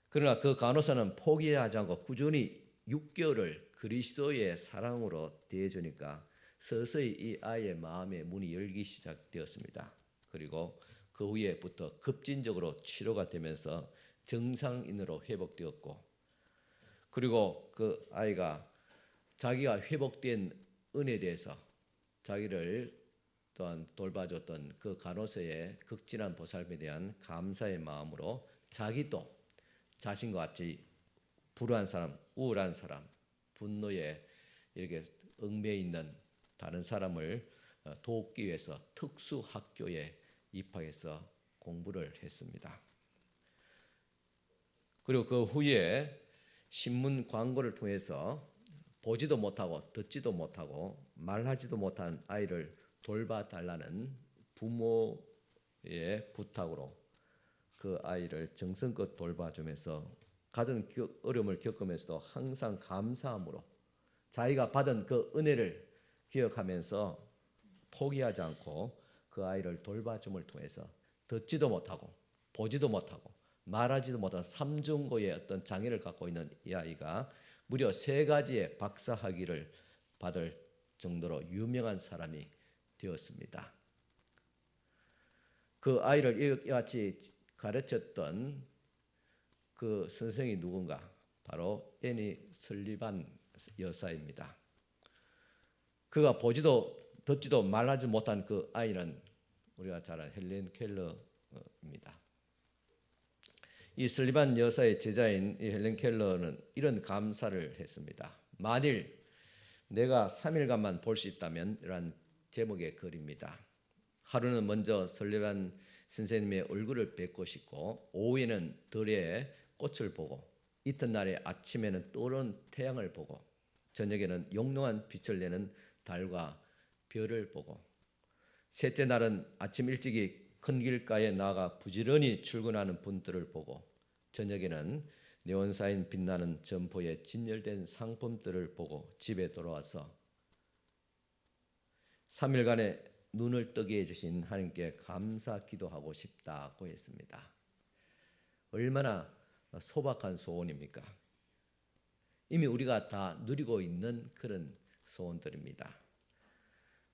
그러나 그 간호사는 포기하지 않고 꾸준히 6개월을 그리스도의 사랑으로 대해주니까 서서히 이 아이의 마음의 문이 열기 시작되었습니다. 그리고 그 후에부터 급진적으로 치료가 되면서 정상인으로 회복되었고, 그리고 그 아이가 자기가 회복된 은혜에 대해서 자기를 또한 돌봐줬던 그 간호사의 극진한 보살핌에 대한 감사의 마음으로 자기도 자신과 같이 불우한 사람, 우울한 사람, 분노에 이렇게 얽매여 있는 다른 사람을 돕기 위해서 특수 학교에 입학해서 공부를 했습니다. 그리고 그 후에 신문 광고를 통해서 보지도 못하고 듣지도 못하고 말하지도 못한 아이를 돌봐달라는 부모의 부탁으로 그 아이를 정성껏 돌봐주면서 가진 어려움을 겪으면서도 항상 감사함으로 자기가 받은 그 은혜를 기억하면서 포기하지 않고 그 아이를 돌봐줌을 통해서 듣지도 못하고 보지도 못하고 말하지도 못한 삼중고의 어떤 장애를 갖고 있는 이 아이가 무려 3가지의 박사학위를 받을 정도로 유명한 사람이 되었습니다. 그 아이를 이같이 가르쳤던 그 선생이 누군가? 바로 애니 설리반 여사입니다. 그가 보지도 듣지도 말하지 못한 그 아이는 우리가 잘 아는 헬렌 켈러입니다. 이 설리반 여사의 제자인 이 헬렌 켈러는 이런 감사를 했습니다. 만일 내가 3일간만 볼 수 있다면 이란 제목의 글입니다. 하루는 먼저 설리반 선생님의 얼굴을 뵙고 싶고, 오후에는 들의 꽃을 보고, 이튿날에 아침에는 떠오르는 태양을 보고, 저녁에는 용롱한 빛을 내는 달과 별을 보고, 셋째 날은 아침 일찍이 큰 길가에 나가 부지런히 출근하는 분들을 보고, 저녁에는 네온사인 빛나는 점포에 진열된 상품들을 보고 집에 돌아와서 3일간의 눈을 뜨게 해주신 하나님께 감사 기도하고 싶다고 했습니다. 얼마나 소박한 소원입니까? 이미 우리가 다 누리고 있는 그런 소원들입니다.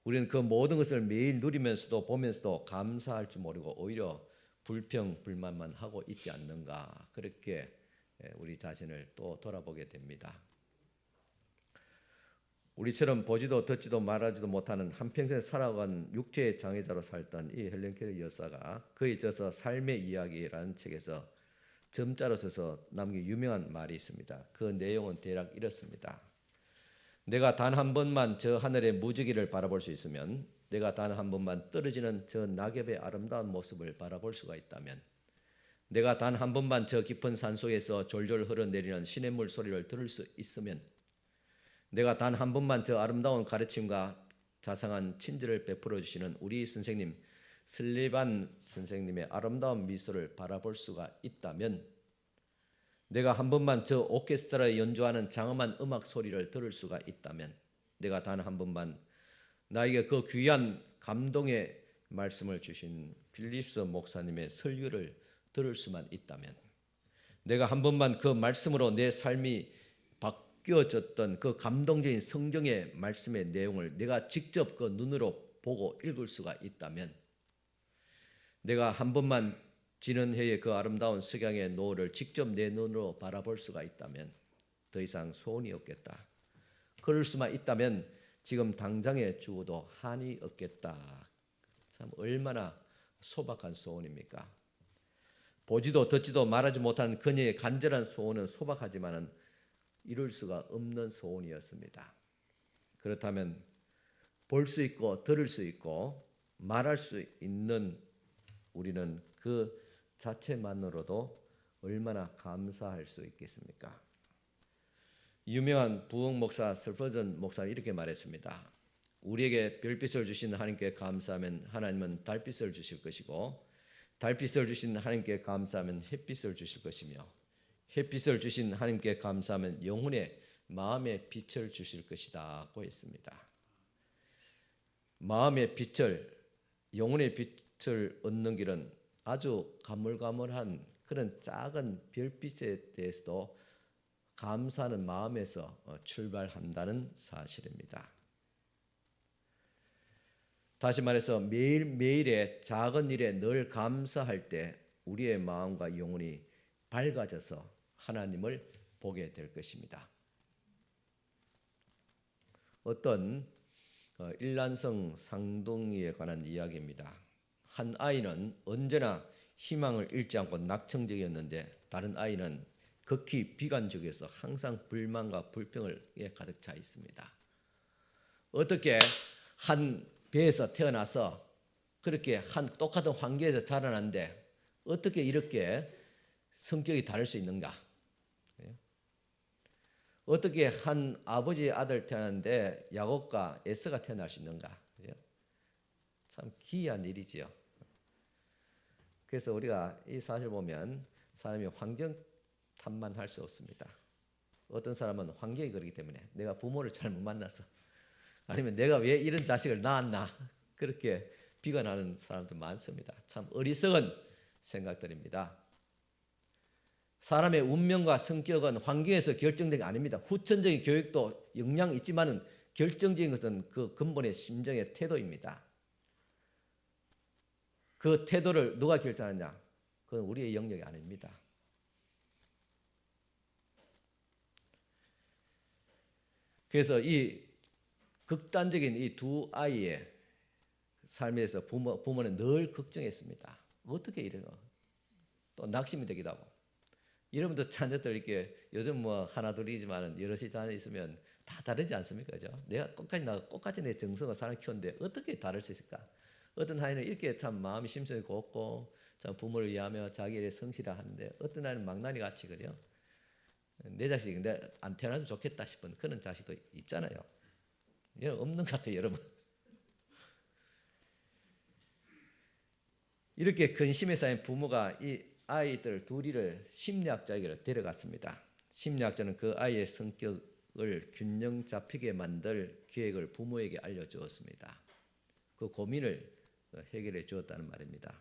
우리는 그 모든 것을 매일 누리면서도 보면서도 감사할 줄 모르고 오히려 불평, 불만만 하고 있지 않는가, 그렇게 우리 자신을 또 돌아보게 됩니다. 우리처럼 보지도 듣지도 말하지도 못하는 한평생 살아간 육체의 장애자로 살던 이 헬렌 켈러 여사가 그에 져서 삶의 이야기라는 책에서 점자로 써서 남긴 유명한 말이 있습니다. 그 내용은 대략 이렇습니다. 내가 단 한 번만 저 하늘의 무지개를 바라볼 수 있으면, 내가 단 한 번만 떨어지는 저 낙엽의 아름다운 모습을 바라볼 수가 있다면, 내가 단 한 번만 저 깊은 산속에서 졸졸 흘러내리는 시냇물 소리를 들을 수 있으면, 내가 단 한 번만 저 아름다운 가르침과 자상한 친절을 베풀어 주시는 우리 선생님 슬리반 선생님의 아름다운 미소를 바라볼 수가 있다면, 내가 한 번만 저 오케스트라에 연주하는 장엄한 음악 소리를 들을 수가 있다면, 내가 단 한 번만 나에게 그 귀한 감동의 말씀을 주신 필립스 목사님의 설교를 들을 수만 있다면, 내가 한 번만 그 말씀으로 내 삶이 바뀌어졌던 그 감동적인 성경의 말씀의 내용을 내가 직접 그 눈으로 보고 읽을 수가 있다면, 내가 한 번만 지는 해의 그 아름다운 석양의 노을을 직접 내 눈으로 바라볼 수가 있다면 더 이상 소원이 없겠다. 그럴 수만 있다면 지금 당장에 죽어도 한이 없겠다. 참 얼마나 소박한 소원입니까? 보지도 듣지도 말하지 못한 그녀의 간절한 소원은 소박하지만은 이룰 수가 없는 소원이었습니다. 그렇다면 볼 수 있고 들을 수 있고 말할 수 있는 우리는 그 자체만으로도 얼마나 감사할 수 있겠습니까? 유명한 부흥 목사 스펄전 목사는 이렇게 말했습니다. 우리에게 별빛을 주신 하나님께 감사하면 하나님은 달빛을 주실 것이고, 달빛을 주신 하나님께 감사하면 햇빛을 주실 것이며, 햇빛을 주신 하나님께 감사하면 영혼의 마음의 빛을 주실 것이다고 했습니다. 마음의 빛을, 영혼의 빛을 얻는 길은 아주 가물가물한 그런 작은 별빛에 대해서도 감사하는 마음에서 출발한다는 사실입니다. 다시 말해서 매일매일의 작은 일에 늘 감사할 때 우리의 마음과 영혼이 밝아져서 하나님을 보게 될 것입니다. 어떤 일란성 상동이에 관한 이야기입니다. 한 아이는 언제나 희망을 잃지 않고 낙천적이었는데, 다른 아이는 극히 비관적이어서 항상 불만과 불평에 가득 차 있습니다. 어떻게 한 배에서 태어나서 그렇게 한 똑같은 환경에서 자라났는데 어떻게 이렇게 성격이 다를 수 있는가? 어떻게 한 아버지의 아들 태어났는데 야곱과 에서가 태어날 수 있는가? 참 기이한 일이지요. 그래서 우리가 이 사실 보면 사람이 환경 탓만 할 수 없습니다. 어떤 사람은 환경이 그렇기 때문에, 내가 부모를 잘못 만나서, 아니면 내가 왜 이런 자식을 낳았나, 그렇게 비관하는 사람도 많습니다. 참 어리석은 생각들입니다. 사람의 운명과 성격은 환경에서 결정된 게 아닙니다. 후천적인 교육도 영향이 있지만은 결정적인 것은 그 근본의 심정의 태도입니다. 그 태도를 누가 결정하느냐? 그건 우리의 영역이 아닙니다. 그래서 이 극단적인 이 두 아이의 삶에서 부모는 늘 걱정했습니다. 어떻게 이래요? 또 낙심이 되기도 하고. 여러분도 자녀들 이렇게 요즘 뭐 하나 둘이지만 여럿이 자녀 있으면 다 다르지 않습니까? 그죠? 내가 똑같이 내 정성을 사람 키웠는데 어떻게 다를 수 있을까? 어떤 아이는 이렇게 참 마음이 심성이 곱고 참 부모를 위하며 자기 일에 성실을 하는데, 어떤 아이는 망나니 같이, 그죠? 내 자식이 근데 안 태어나면 좋겠다 싶은 그런 자식도 있잖아요. 없는 것 같아요, 여러분. 이렇게 근심에 쌓인 부모가 이 아이들 둘이를 심리학자에게 데려갔습니다. 심리학자는 그 아이의 성격을 균형 잡히게 만들 계획을 부모에게 알려주었습니다. 그 고민을 해결해 주었다는 말입니다.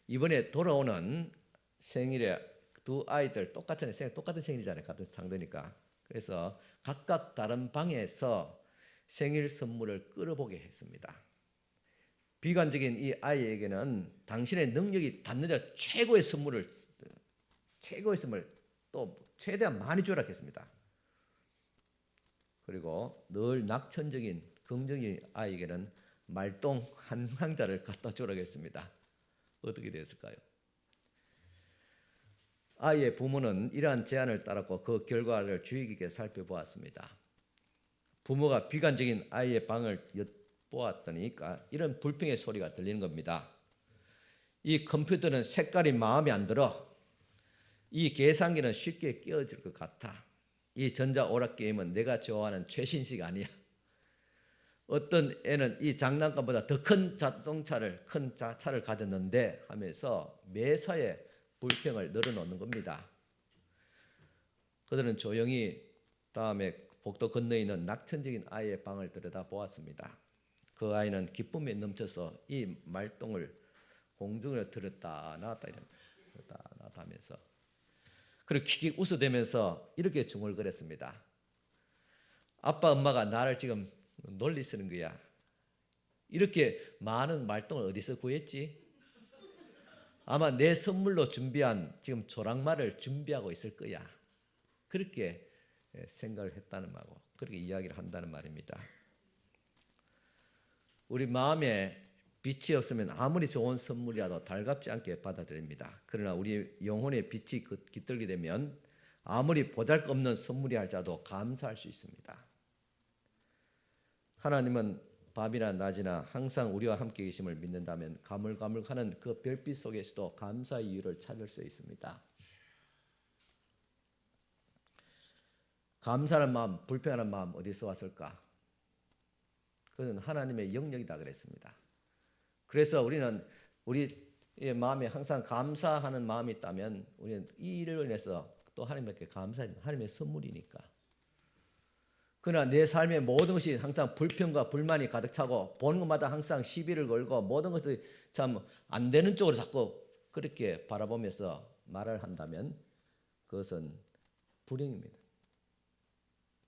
이번에 돌아오는 생일에 두 아이들 똑같은 생일이잖아요. 같은 창도니까. 그래서 각각 다른 방에서 생일 선물을 끌어보게 했습니다. 비관적인 이 아이에게는 당신의 능력이 닿는 자 최고의 선물 또 최대한 많이 주라 했습니다. 그리고 늘 낙천적인 긍정적인 아이에게는 말똥 한 상자를 갖다 주라고 했습니다. 어떻게 되었을까요? 아이의 부모는 이러한 제안을 따랐고 그 결과를 주의 깊게 살펴보았습니다. 부모가 비관적인 아이의 방을 엿보았더니 이런 불평의 소리가 들리는 겁니다. 이 컴퓨터는 색깔이 마음에 안 들어. 이 계산기는 쉽게 끼어질 것 같아. 이 전자오락게임은 내가 좋아하는 최신식 아니야. 어떤 애는 이 장난감보다 더 큰 자동차를 큰 차를 가졌는데 하면서 매사에 불평을 늘어놓는 겁니다. 그들은 조용히 다음에 복도 건너에 있는 낙천적인 아이의 방을 들여다보았습니다. 그 아이는 기쁨에 넘쳐서 이 말똥을 공중에 들었다 놨다 하면서 그리고 킥킥 웃어대면서 이렇게 중얼거렸습니다. 아빠 엄마가 나를 지금 놀리 쓰는 거야. 이렇게 많은 말똥을 어디서 구했지? 아마 내 선물로 준비한 지금 조랑말을 준비하고 있을 거야. 그렇게 생각을 했다는 말고 그렇게 이야기를 한다는 말입니다. 우리 마음에 빛이 없으면 아무리 좋은 선물이라도 달갑지 않게 받아들입니다. 그러나 우리 영혼의 빛이 깃들게 되면 아무리 보잘것없는 선물이 할지라도 감사할 수 있습니다. 하나님은 밤이나 낮이나 항상 우리와 함께 계심을 믿는다면 가물가물하는 그 별빛 속에서도 감사의 이유를 찾을 수 있습니다. 감사하는 마음, 불평하는 마음 어디서 왔을까? 그것은 하나님의 영역이다 그랬습니다. 그래서 우리는 우리의 마음에 항상 감사하는 마음이 있다면 우리는 이 일을 위해서 또 하나님께 감사합니다. 하나님의 선물이니까. 그러나 내 삶의 모든 것이 항상 불평과 불만이 가득 차고 보는 것마다 항상 시비를 걸고 모든 것이 참 안 되는 쪽으로 자꾸 그렇게 바라보면서 말을 한다면 그것은 불행입니다.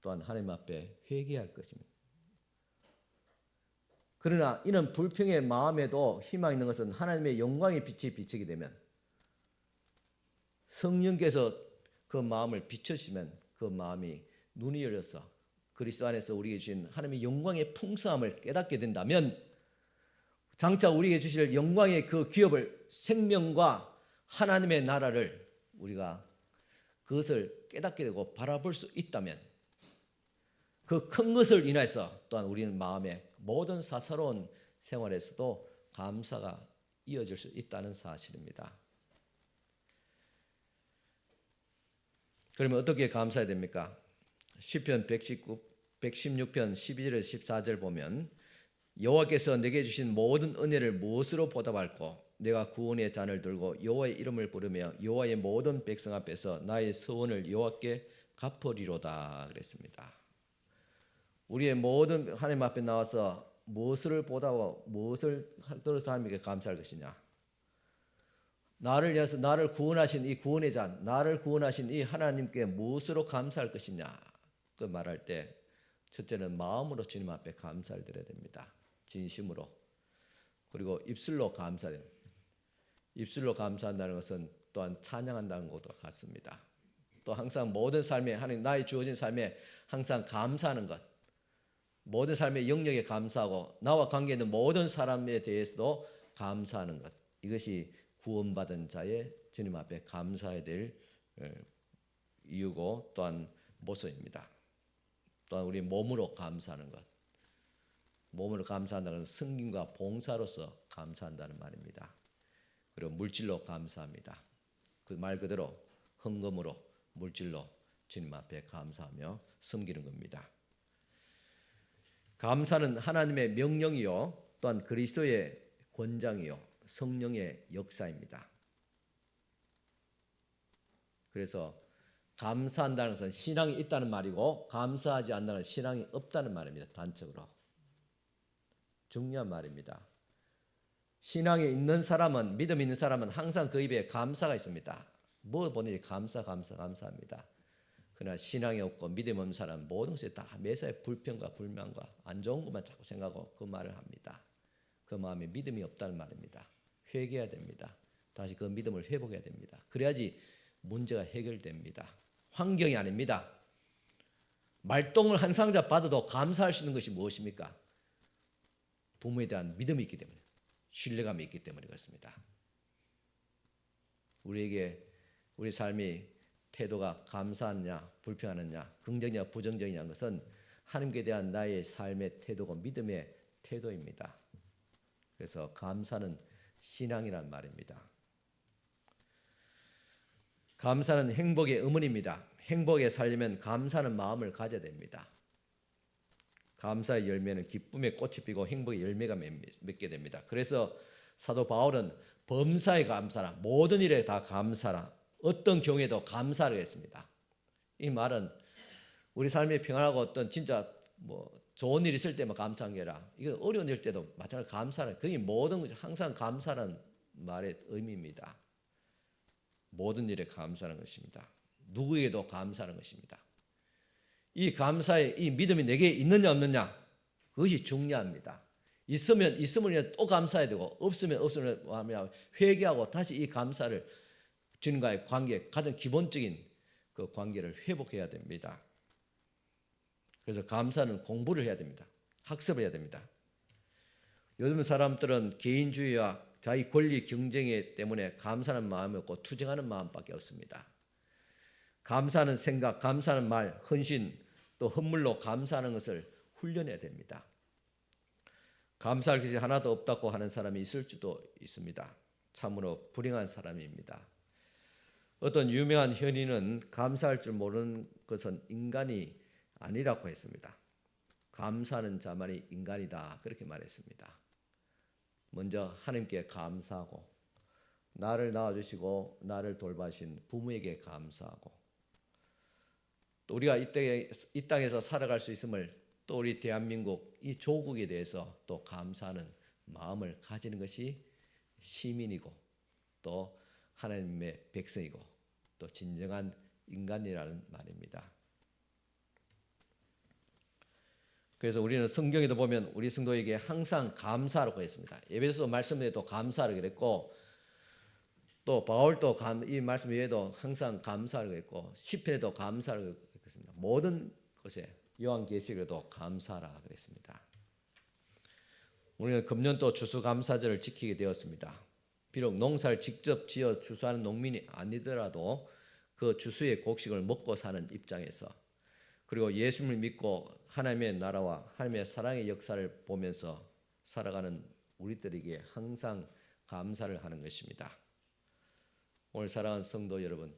또한 하나님 앞에 회개할 것입니다. 그러나 이런 불평의 마음에도 희망이 있는 것은 하나님의 영광의 빛이 비치게 되면 성령께서 그 마음을 비춰주시면 그 마음이 눈이 열려서 그리스도 안에서 우리에게 주신 하나님의 영광의 풍성함을 깨닫게 된다면 장차 우리에게 주실 영광의 그 기업을 생명과 하나님의 나라를 우리가 그것을 깨닫게 되고 바라볼 수 있다면 그 큰 것을 인해서 또한 우리는 마음에 모든 사사로운 생활에서도 감사가 이어질 수 있다는 사실입니다. 그러면 어떻게 감사해야 됩니까? 시편 116편 12절 14절 보면 여호와께서 내게 주신 모든 은혜를 무엇으로 보답할꼬? 내가 구원의 잔을 들고 여호와의 이름을 부르며 여호와의 모든 백성 앞에서 나의 서원을 여호와께 갚으리로다 그랬습니다. 우리의 모든 하나님 앞에 나와서 무엇을 보다고 무엇을 들어서 하나님께 감사할 것이냐? 나를 위해서 나를 구원하신 이 구원의 잔, 나를 구원하신 이 하나님께 무엇으로 감사할 것이냐? 그 말할 때 첫째는 마음으로 주님 앞에 감사를 드려야 됩니다. 진심으로. 그리고 입술로 감사해야 됩니다. 입술로 감사한다는 것은 또한 찬양한다는 것과 같습니다. 또 항상 모든 삶에 하나님 나의 주어진 삶에 항상 감사하는 것. 모든 삶의 영역에 감사하고 나와 관계 있는 모든 사람에 대해서도 감사하는 것. 이것이 구원받은 자의 주님 앞에 감사해야 될 이유고 또한 모습입니다. 또한 우리 몸으로 감사하는 것. 몸으로 감사한다는 것은 승김과 봉사로서 감사한다는 말입니다. 그리고 물질로 감사합니다. 그 말 그대로 헌금으로 물질로 주님 앞에 감사하며 섬기는 겁니다. 감사는 하나님의 명령이요 또한 그리스도의 권장이요 성령의 역사입니다. 그래서 감사한다는 것은 신앙이 있다는 말이고 감사하지 않는다는 신앙이 없다는 말입니다. 단적으로 중요한 말입니다. 신앙이 있는 사람은 믿음 있는 사람은 항상 그 입에 감사가 있습니다. 뭐 보니 감사합니다. 그러나 신앙이 없고 믿음 없는 사람 모든 것에 다 매사에 불평과 불만과 안 좋은 것만 자꾸 생각하고 그 말을 합니다. 그 마음에 믿음이 없다는 말입니다. 회개해야 됩니다. 다시 그 믿음을 회복해야 됩니다. 그래야지 문제가 해결됩니다. 환경이 아닙니다. 말똥을 한 상자 받아도 감사할 수 있는 것이 무엇입니까? 부모에 대한 믿음이 있기 때문에, 신뢰감이 있기 때문에 그렇습니다. 우리에게 우리 삶이 태도가 감사하느냐 불평하느냐 긍정이냐 부정적이냐는 것은 하나님께 대한 나의 삶의 태도고 믿음의 태도입니다. 그래서 감사는 신앙이란 말입니다. 감사는 행복의 어머니입니다. 행복에 살려면 감사하는 마음을 가져야 됩니다. 감사의 열매는 기쁨의 꽃이 피고 행복의 열매가 맺게 됩니다. 그래서 사도 바울은 범사에 감사라, 모든 일에 다 감사라, 어떤 경우에도 감사를 했습니다. 이 말은 우리 삶이 평안하고 어떤 진짜 좋은 일 있을 때만 감사한 게 아니라 이거 어려운 일 때도 마찬가지로 감사는 그게 모든 것이 항상 감사라는 말의 의미입니다. 모든 일에 감사하는 것입니다. 누구에게도 감사하는 것입니다. 이 감사의 이 믿음이 내게 있느냐 없느냐 그것이 중요합니다. 있으면 또 감사해야 되고 없으면 회개하고 다시 이 감사를 주님과의 관계 가장 기본적인 그 관계를 회복해야 됩니다. 그래서 감사는 공부를 해야 됩니다. 학습을 해야 됩니다. 요즘 사람들은 개인주의와 자기 권리 경쟁에 때문에 감사하는 마음이 없고 투쟁하는 마음밖에 없습니다. 감사하는 생각, 감사하는 말, 헌신, 또 헌물로 감사하는 것을 훈련해야 됩니다. 감사할 것이 하나도 없다고 하는 사람이 있을 수도 있습니다. 참으로 불행한 사람입니다. 어떤 유명한 현인은 감사할 줄 모르는 것은 인간이 아니라고 했습니다. 감사하는 자만이 인간이다 그렇게 말했습니다. 먼저 하나님께 감사하고 나를 낳아주시고 나를 돌봐주신 부모에게 감사하고 또 우리가 이 땅에서 살아갈 수 있음을 또 우리 대한민국 이 조국에 대해서 또 감사하는 마음을 가지는 것이 시민이고 또 하나님의 백성이고 또 진정한 인간이라는 말입니다. 그래서 우리는 성경에도 보면 우리 성도에게 항상 감사하라고 했습니다. 에베소서 말씀에도 감사하라고 그랬고 또 바울도 이 말씀 외에도 항상 감사하라고 했고 시편에도 감사하라고 했습니다. 모든 것에 요한계시록에도 감사하라 그랬습니다. 우리는 금년도 추수감사절을 지키게 되었습니다. 비록 농사를 직접 지어 추수하는 농민이 아니더라도 그 추수의 곡식을 먹고 사는 입장에서 그리고 예수님을 믿고 하나님의 나라와 하나님의 사랑의 역사를 보면서 살아가는 우리들에게 항상 감사를 하는 것입니다. 오늘 사랑하는 성도 여러분,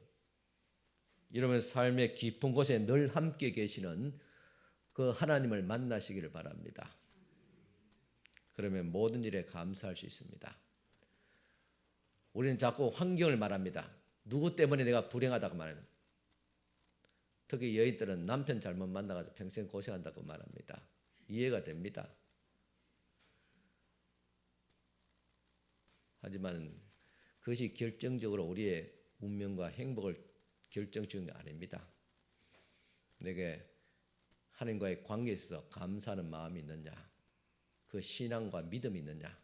여러분의 삶의 깊은 곳에 늘 함께 계시는 그 하나님을 만나시기를 바랍니다. 그러면 모든 일에 감사할 수 있습니다. 우리는 자꾸 환경을 말합니다. 누구 때문에 내가 불행하다고 말합니다. 특히 여인들은 남편 잘못 만나가지고 평생 고생한다고 말합니다. 이해가 됩니다. 하지만 그것이 결정적으로 우리의 운명과 행복을 결정지은 게 아닙니다. 내게 하나님과의 관계에서 감사하는 마음이 있느냐, 그 신앙과 믿음이 있느냐,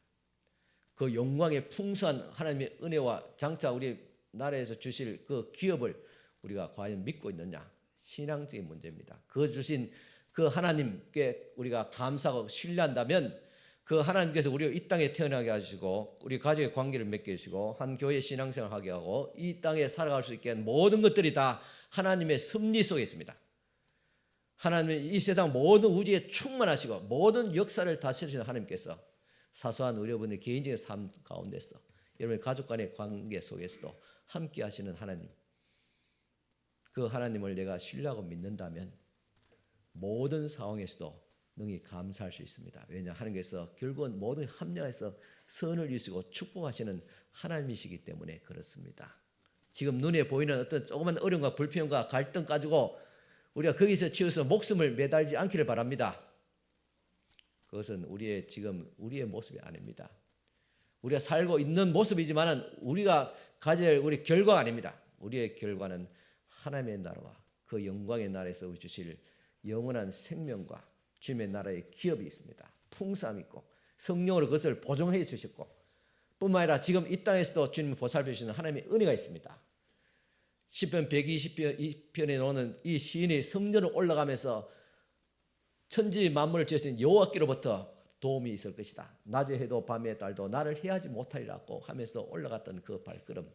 그 영광의 풍성한 하나님의 은혜와 장차 우리 나라에서 주실 그 기업을 우리가 과연 믿고 있느냐, 신앙적인 문제입니다. 그 주신 그 하나님께 우리가 감사하고 신뢰한다면 그 하나님께서 우리를 이 땅에 태어나게 하시고 우리 가족의 관계를 맺게 해주시고 한 교회 신앙생활을 하게 하고 이 땅에 살아갈 수 있게 한 모든 것들이 다 하나님의 섭리 속에 있습니다. 하나님은 이 세상 모든 우주에 충만하시고 모든 역사를 다스리시는 하나님께서 사소한 여러분의 개인적인 삶 가운데서 여러분의 가족 간의 관계 속에서도 함께 하시는 하나님, 그 하나님을 내가 신뢰하고 믿는다면 모든 상황에서도 능히 감사할 수 있습니다. 왜냐 하나님께서 결국은 모든 합력해서 선을 이루시고 축복하시는 하나님이시기 때문에 그렇습니다. 지금 눈에 보이는 어떤 조그만 어려움과 불평과 갈등 가지고 우리가 거기서 치여서 목숨을 매달지 않기를 바랍니다. 그것은 우리의 모습이 아닙니다. 우리가 살고 있는 모습이지만은 우리가 가질 우리 결과가 아닙니다. 우리의 결과는 하나님의 나라와 그 영광의 나라에서 주실 영원한 생명과 주님의 나라의 기업이 있습니다. 풍성함이 있고 성령으로 그것을 보증해 주셨고, 뿐만 아니라 지금 이 땅에서도 주님을 보살펴 주시는 하나님의 은혜가 있습니다. 시편 120편에 나오는 이 시인이 성전을 올라가면서 천지 만물을 지으신 여호와께로부터 도움이 있을 것이다. 낮에 해도 밤에 달도 나를 해하지 못하리라고 하면서 올라갔던 그 발걸음.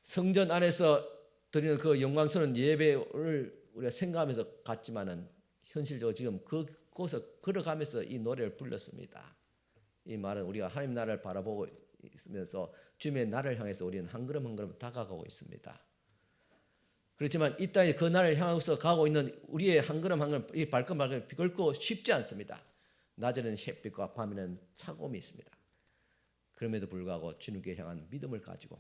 성전 안에서 드리는 그 영광스러운 예배를 우리가 생각하면서 갔지만은 현실적으로 지금 그곳을 걸어가면서 이 노래를 불렀습니다. 이 말은 우리가 하나님 나라를 바라보고 있으면서 주님의 나라를 향해서 우리는 한 걸음 한 걸음 다가가고 있습니다. 그렇지만 이 땅에 그 나라를 향해서 가고 있는 우리의 한 걸음 한 걸음, 이 발걸음 결코 쉽지 않습니다. 낮에는 햇빛과 밤에는 차가움이 있습니다. 그럼에도 불구하고 주님께 향한 믿음을 가지고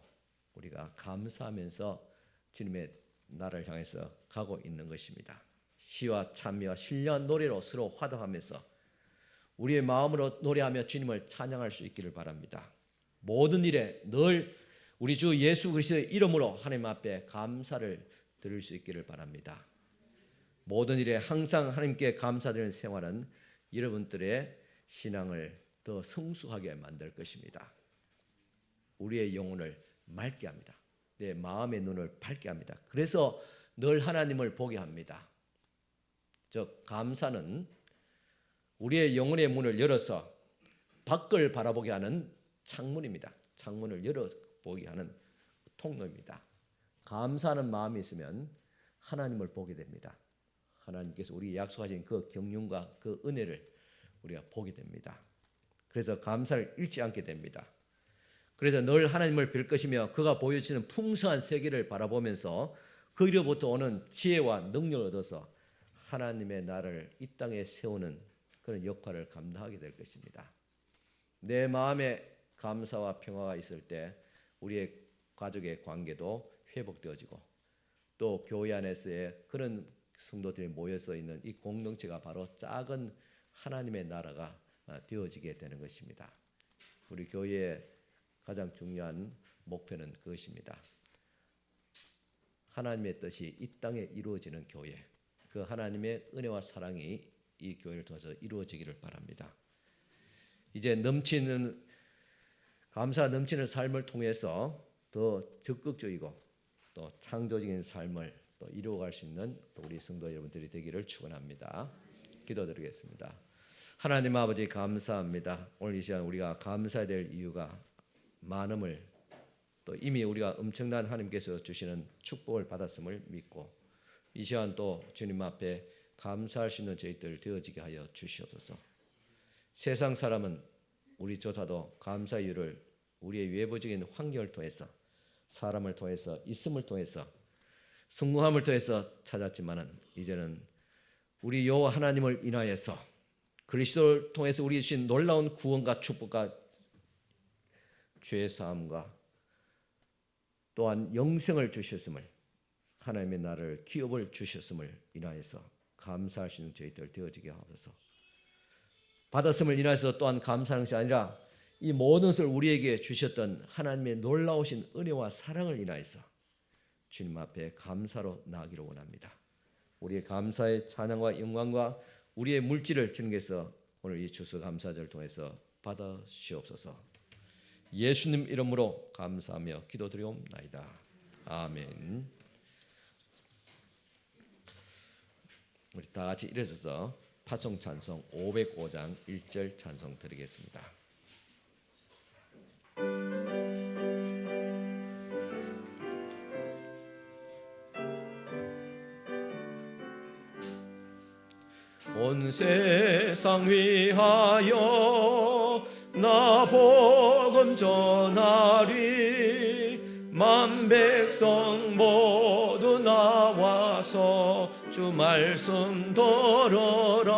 우리가 감사하면서 주님의 나라를 향해서 가고 있는 것입니다. 시와 찬미와 신령한 노래로 서로 화답하면서 우리의 마음으로 노래하며 주님을 찬양할 수 있기를 바랍니다. 모든 일에 늘 우리 주 예수 그리스도의 이름으로 하나님 앞에 감사를 드릴 수 있기를 바랍니다. 모든 일에 항상 하나님께 감사드리는 생활은 여러분들의 신앙을 더 성숙하게 만들 것입니다. 우리의 영혼을 맑게 합니다. 내 마음의 눈을 밝게 합니다. 그래서 늘 하나님을 보게 합니다. 즉 감사는 우리의 영혼의 문을 열어서 밖을 바라보게 하는 창문입니다. 창문을 열어보게 하는 통로입니다. 감사하는 마음이 있으면 하나님을 보게 됩니다. 하나님께서 우리에게 약속하신 그 경륜과 그 은혜를 우리가 보게 됩니다. 그래서 감사를 잃지 않게 됩니다. 그래서 늘 하나님을 빌 것이며 그가 보여주시는 풍성한 세계를 바라보면서 그로부터 오는 지혜와 능력을 얻어서 하나님의 나라를 이 땅에 세우는 그런 역할을 감당하게 될 것입니다. 내 마음에 감사와 평화가 있을 때 우리의 가족의 관계도 회복되어지고 또 교회 안에서의 그런 성도들이 모여서 있는 이 공동체가 바로 작은 하나님의 나라가 되어지게 되는 것입니다. 우리 교회의 가장 중요한 목표는 그것입니다. 하나님의 뜻이 이 땅에 이루어지는 교회, 그 하나님의 은혜와 사랑이 이 교회를 통해서 이루어지기를 바랍니다. 이제 넘치는 감사 넘치는 삶을 통해서 더 적극적이고 또 창조적인 삶을 또 이루어갈 수 있는 또 우리 성도 여러분들이 되기를 축원합니다. 기도드리겠습니다. 하나님 아버지 감사합니다. 오늘 이 시간 우리가 감사해야 될 이유가 많음을 또 이미 우리가 엄청난 하나님께서 주시는 축복을 받았음을 믿고 이 시간 또 주님 앞에 감사할 수 있는 저희들 되어지게 하여 주시옵소서. 세상 사람은 우리조차도 감사 이유를 우리의 외부적인 환경을 통해서 사람을 통해서 있음을 통해서 성공함을 통해서 찾았지만은 이제는 우리 여호와 하나님을 인하여서 그리스도를 통해서 우리 주신 놀라운 구원과 축복과 죄 사함과 또한 영생을 주셨음을 하나님의 나라를 기업을 주셨음을 인하여서 감사하시는 저희들 되어지게 하옵소서. 받았음을 인하여서 또한 감사하는 것이 아니라 이 모든 것을 우리에게 주셨던 하나님의 놀라우신 은혜와 사랑을 인하여서 주님 앞에 감사로 나아가기를 원합니다. 우리의 감사의 찬양과 영광과 우리의 물질을 주님께서 오늘 이 추수감사절을 통해서 받아주시옵소서. 예수님 이름으로 감사하며 기도드리옵나이다. 아멘. 우리 다 같이 일어서서 파송 찬송 505장 1절 찬송 드리겠습니다. 온 세상 위하여 나 복음 전하리 만 백성 모두 나와서 주 말씀 들어라.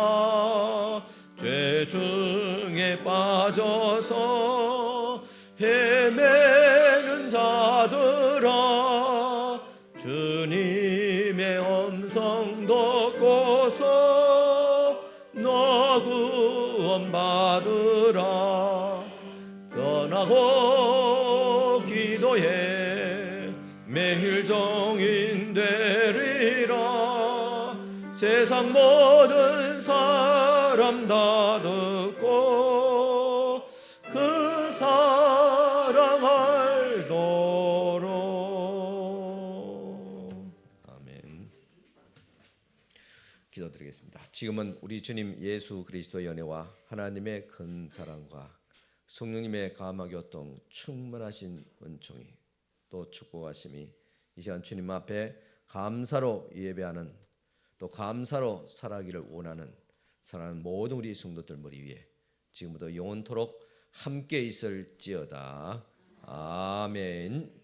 죄 중에 빠져서 헤매는 자들아 주님의 음성 듣고서 너 구원 받으라. 전하고 기도해 매일 정인되 세상 모든 사람 다 듣고 그 사랑 알도록. 아멘. 기도드리겠습니다. 지금은 우리 주님 예수 그리스도의 연애와 하나님의 큰 사랑과 성령님의 감화 교통 충만하신 은총이 또 축복하심이 이 시간 주님 앞에 감사로 예배하는 또 감사로 살아가기를 원하는 사랑하는 모든 우리 성도들 머리 위에 지금부터 영원토록 함께 있을지어다. 아멘.